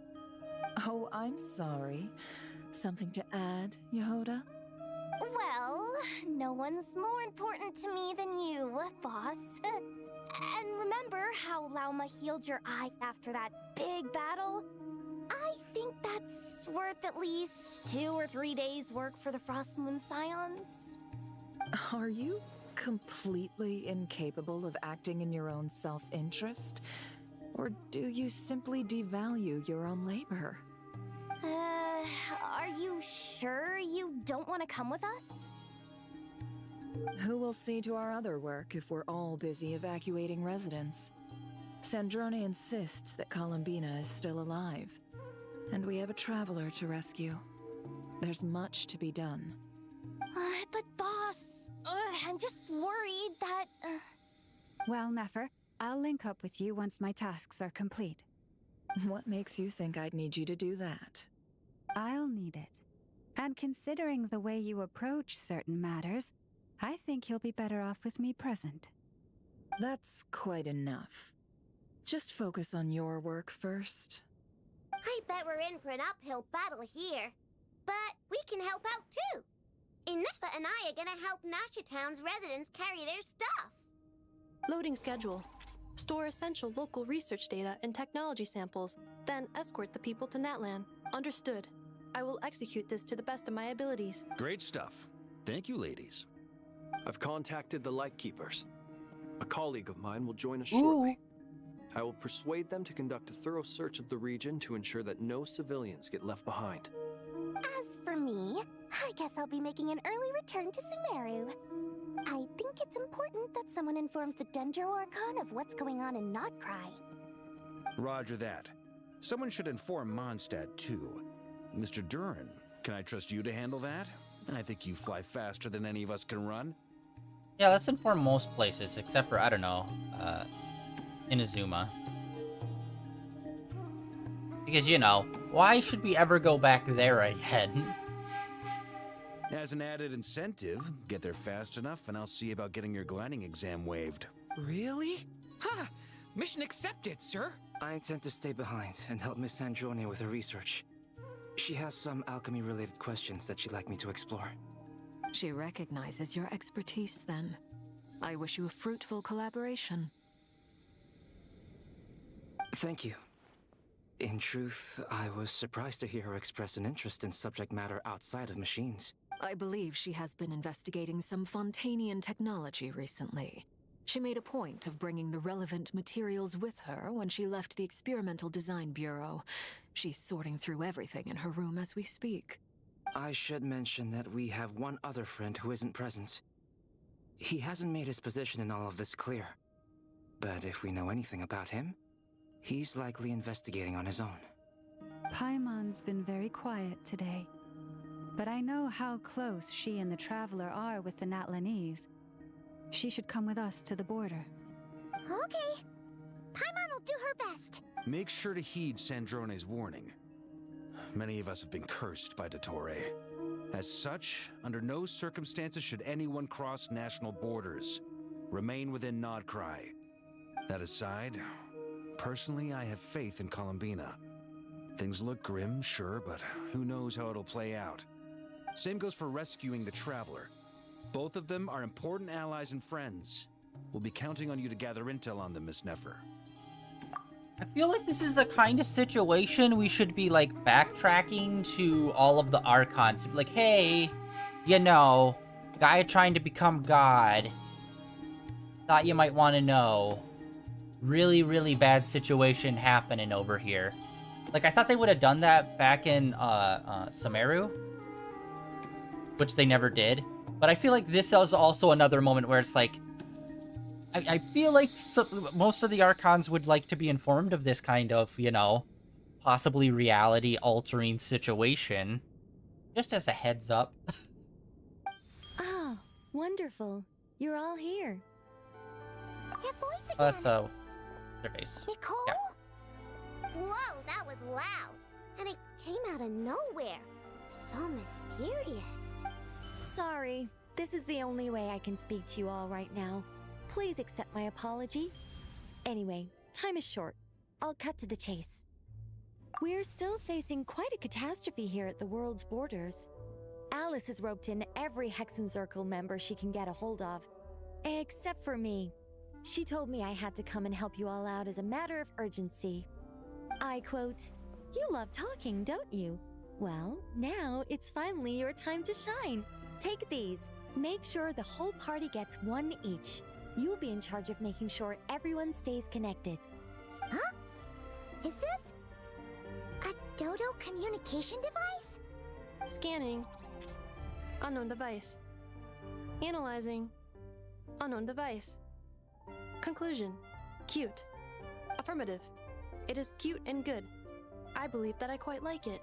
Oh, I'm sorry. Something to add, Yehoda?
Well, no one's more important to me than you, boss. And remember how Lauma healed your eyes after that big battle? I think that's worth at least 2 or 3 days' work for the Frostmoon Scions.
Are you completely incapable of acting in your own self-interest? Or do you simply devalue your own labor?
Are you sure you don't want to come with us?
Who will see to our other work if we're all busy evacuating residents? Sandrone insists that Columbina is still alive, and we have a traveler to rescue. There's much to be done.
But boss, I'm just worried that...
Well, Nefer, I'll link up with you once my tasks are complete.
What makes you think I'd need you to do that?
I'll need it. And considering the way you approach certain matters, I think you'll be better off with me present.
That's quite enough. Just focus on your work first.
I bet we're in for an uphill battle here. But we can help out too. Inefa and I are gonna help Nasha Town's residents carry their stuff.
Loading schedule. Store essential local research data and technology samples, then escort the people to Natlan. Understood. I will execute this to the best of my abilities.
Great stuff. Thank you, ladies.
I've contacted the Lightkeepers. A colleague of mine will join us shortly. I will persuade them to conduct a thorough search of the region to ensure that no civilians get left behind.
As for me, I guess I'll be making an early return to Sumeru. I think it's important that someone informs the Dendro Archon of what's going on in Notcry.
Roger that. Someone should inform Mondstadt, too. Mr. Duran, can I trust you to handle that? I think you fly faster than any of us can run.
Yeah, let's inform most places, except for, I don't know, Inazuma. Because, you know, why should we ever go back there again?
As an added incentive, get there fast enough and I'll see about getting your gliding exam waived.
Really? Ha! Mission accepted, sir.
I intend to stay behind and help Miss Sandrone with her research. She has some alchemy-related questions that she'd like me to explore.
She recognizes your expertise, then. I wish you a fruitful collaboration.
Thank you. In truth, I was surprised to hear her express an interest in subject matter outside of machines.
I believe she has been investigating some Fontanian technology recently. She made a point of bringing the relevant materials with her when she left the Experimental Design Bureau. She's sorting through everything in her room as we speak.
I should mention that we have one other friend who isn't present. He hasn't made his position in all of this clear. But if we know anything about him, he's likely investigating on his own.
Paimon's been very quiet today. But I know how close she and the Traveler are with the Natlanese. She should come with us to the border.
Okay. Paimon will do her best.
Make sure to heed Sandrone's warning. Many of us have been cursed by Dottore. As such, under no circumstances should anyone cross national borders. Remain within Nodcry. That aside, personally I have faith in Columbina. Things look grim, sure, but who knows how it'll play out. Same goes for rescuing the Traveler. Both of them are important allies and friends. We'll be counting on you to gather intel on them, Miss Nefer.
I feel like this is the kind of situation we should be, like, backtracking to all of the archons. Like, hey, you know, guy trying to become God. Thought you might want to know. Really, really bad situation happening over here. Like, I thought they would have done that back in, Sumeru. Which they never did. But I feel like this is also another moment where it's like, I feel like most of the Archons would like to be informed of this kind of, you know, possibly reality-altering situation. Just as a heads up.
Oh, wonderful. You're all here.
That voice again.
That's, their face.
Nicole?
Yeah.
Whoa, that was loud. And it came out of nowhere. So mysterious.
Sorry. This is the only way I can speak to you all right now. Please accept my apology. Anyway, time is short. I'll cut to the chase. We're still facing quite a catastrophe here at the world's borders. Alice has roped in every Hexenzirkel member she can get a hold of. Except for me. She told me I had to come and help you all out as a matter of urgency. I quote, "You love talking, don't you? Well, now it's finally your time to shine. Take these. Make sure the whole party gets one each. You'll be in charge of making sure everyone stays connected."
Huh? Is this a Dodo communication device?
Scanning. Unknown device. Analyzing. Unknown device. Conclusion. Cute. Affirmative. It is cute and good. I believe that I quite like it.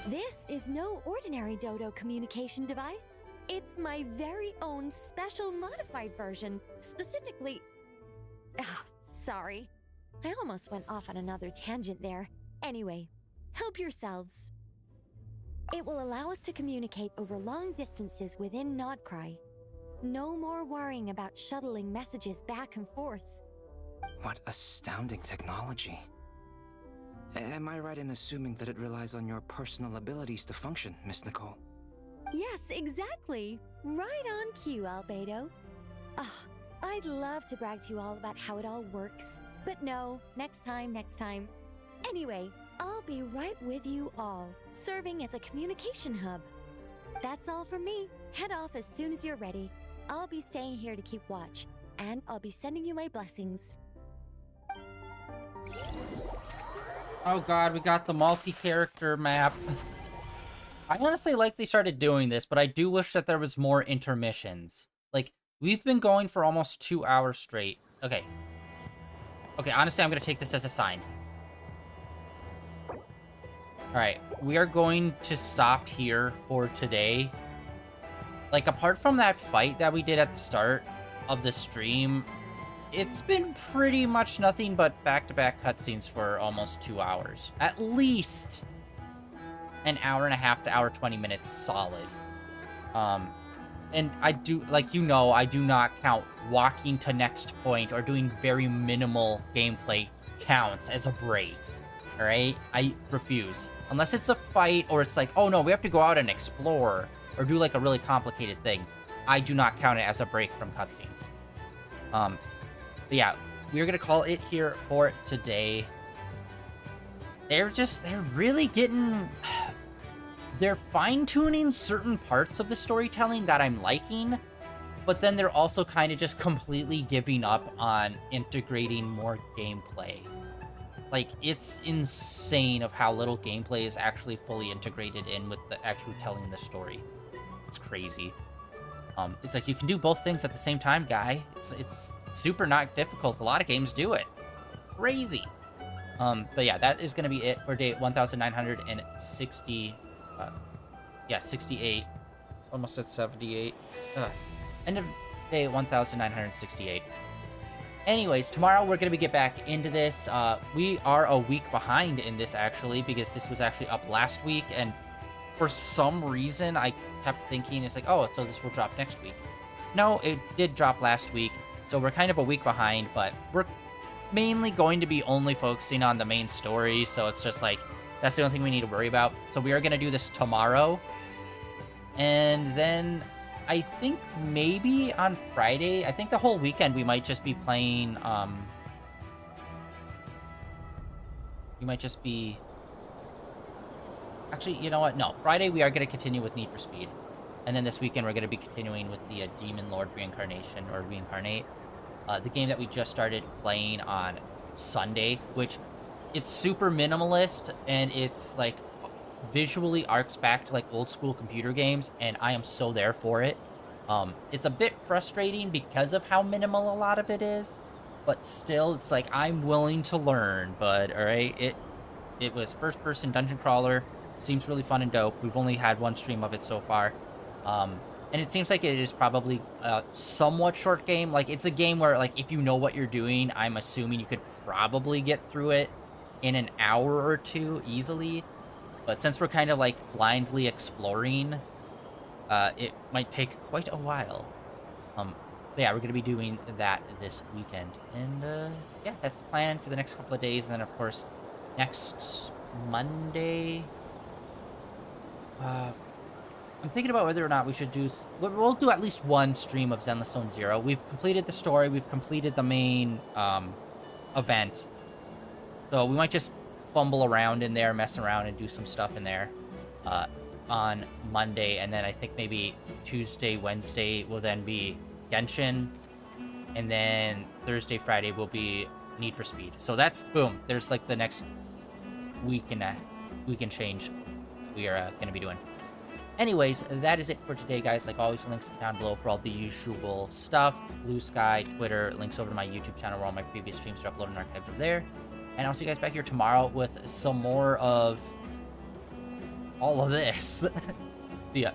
This is no ordinary Dodo communication device. It's my very own special modified version, specifically... sorry. I almost went off on another tangent there. Anyway, help yourselves. It will allow us to communicate over long distances within Nodcry. No more worrying about shuttling messages back and forth.
What astounding technology. Am I right in assuming that it relies on your personal abilities to function, Miss Nicole?
Yes, exactly. Right on cue, Albedo. I'd love to brag to you all about how it all works. But no, next time. Anyway, I'll be right with you all, serving as a communication hub. That's all from me. Head off as soon as you're ready. I'll be staying here to keep watch, and I'll be sending you my blessings.
Oh god, we got the multi-character map. I honestly like they started doing this, but I do wish that there was more intermissions. Like, we've been going for almost 2 hours straight. Okay. Okay, honestly, I'm going to take this as a sign. Alright, we are going to stop here for today. Like, apart from that fight that we did at the start of the stream, it's been pretty much nothing but back-to-back cutscenes for almost 2 hours. At least an hour and a half to hour 20 minutes solid. And I do, like, you know, I do not count walking to next point or doing very minimal gameplay counts as a break. Alright? I refuse. Unless it's a fight or it's like, oh no, we have to go out and explore or do like a really complicated thing. I do not count it as a break from cutscenes. But yeah, we're gonna call it here for today. They're really getting... They're fine-tuning certain parts of the storytelling that I'm liking, but then they're also kind of just completely giving up on integrating more gameplay. Like, it's insane of how little gameplay is actually fully integrated in with the actual telling the story. It's crazy. It's like, you can do both things at the same time, guy. It's super not difficult. A lot of games do it. Crazy. But yeah, that is going to be it for day 1960... 68. Almost at 78. End of day 1968. Anyways, tomorrow we're going to get back into this. We are a week behind in this, actually, because this was actually up last week, and for some reason, I kept thinking, it's like, oh, so this will drop next week. No, it did drop last week, so we're kind of a week behind, but we're mainly going to be only focusing on the main story, so it's just like, that's the only thing we need to worry about. So we are going to do this tomorrow. And then I think maybe on Friday, I think the whole weekend we might just be playing, we might just be... Actually, you know what? No, Friday we are going to continue with Need for Speed. And then this weekend we're going to be continuing with the Demon Lord Reincarnation, or Reincarnate. The game that we just started playing on Sunday, which... It's super minimalist, and it's, like, visually arcs back to, like, old-school computer games, and I am so there for it. It's a bit frustrating because of how minimal a lot of it is, but still, it's like, I'm willing to learn, but, alright, it was first-person dungeon crawler, seems really fun and dope. We've only had one stream of it so far, and it seems like it is probably a somewhat short game. Like, it's a game where, like, if you know what you're doing, I'm assuming you could probably get through it in an hour or two easily, but since we're kind of like blindly exploring, it might take quite a while. But yeah, we're gonna be doing that this weekend, and yeah, that's the plan for the next couple of days. And then of course next Monday, I'm thinking about whether or not we should do... We'll do at least one stream of Zenless Zone Zero. We've completed the story, we've completed the main event. So we might just fumble around in there, mess around, and do some stuff in there on Monday. And then I think maybe Tuesday, Wednesday will then be Genshin. And then Thursday, Friday will be Need for Speed. So that's, boom, there's like the next week and change we are going to be doing. Anyways, that is it for today, guys. Like always, links down below for all the usual stuff. Blue Sky, Twitter, links over to my YouTube channel where all my previous streams are uploaded and archived over there. And I'll see you guys back here tomorrow with some more of all of this. See ya.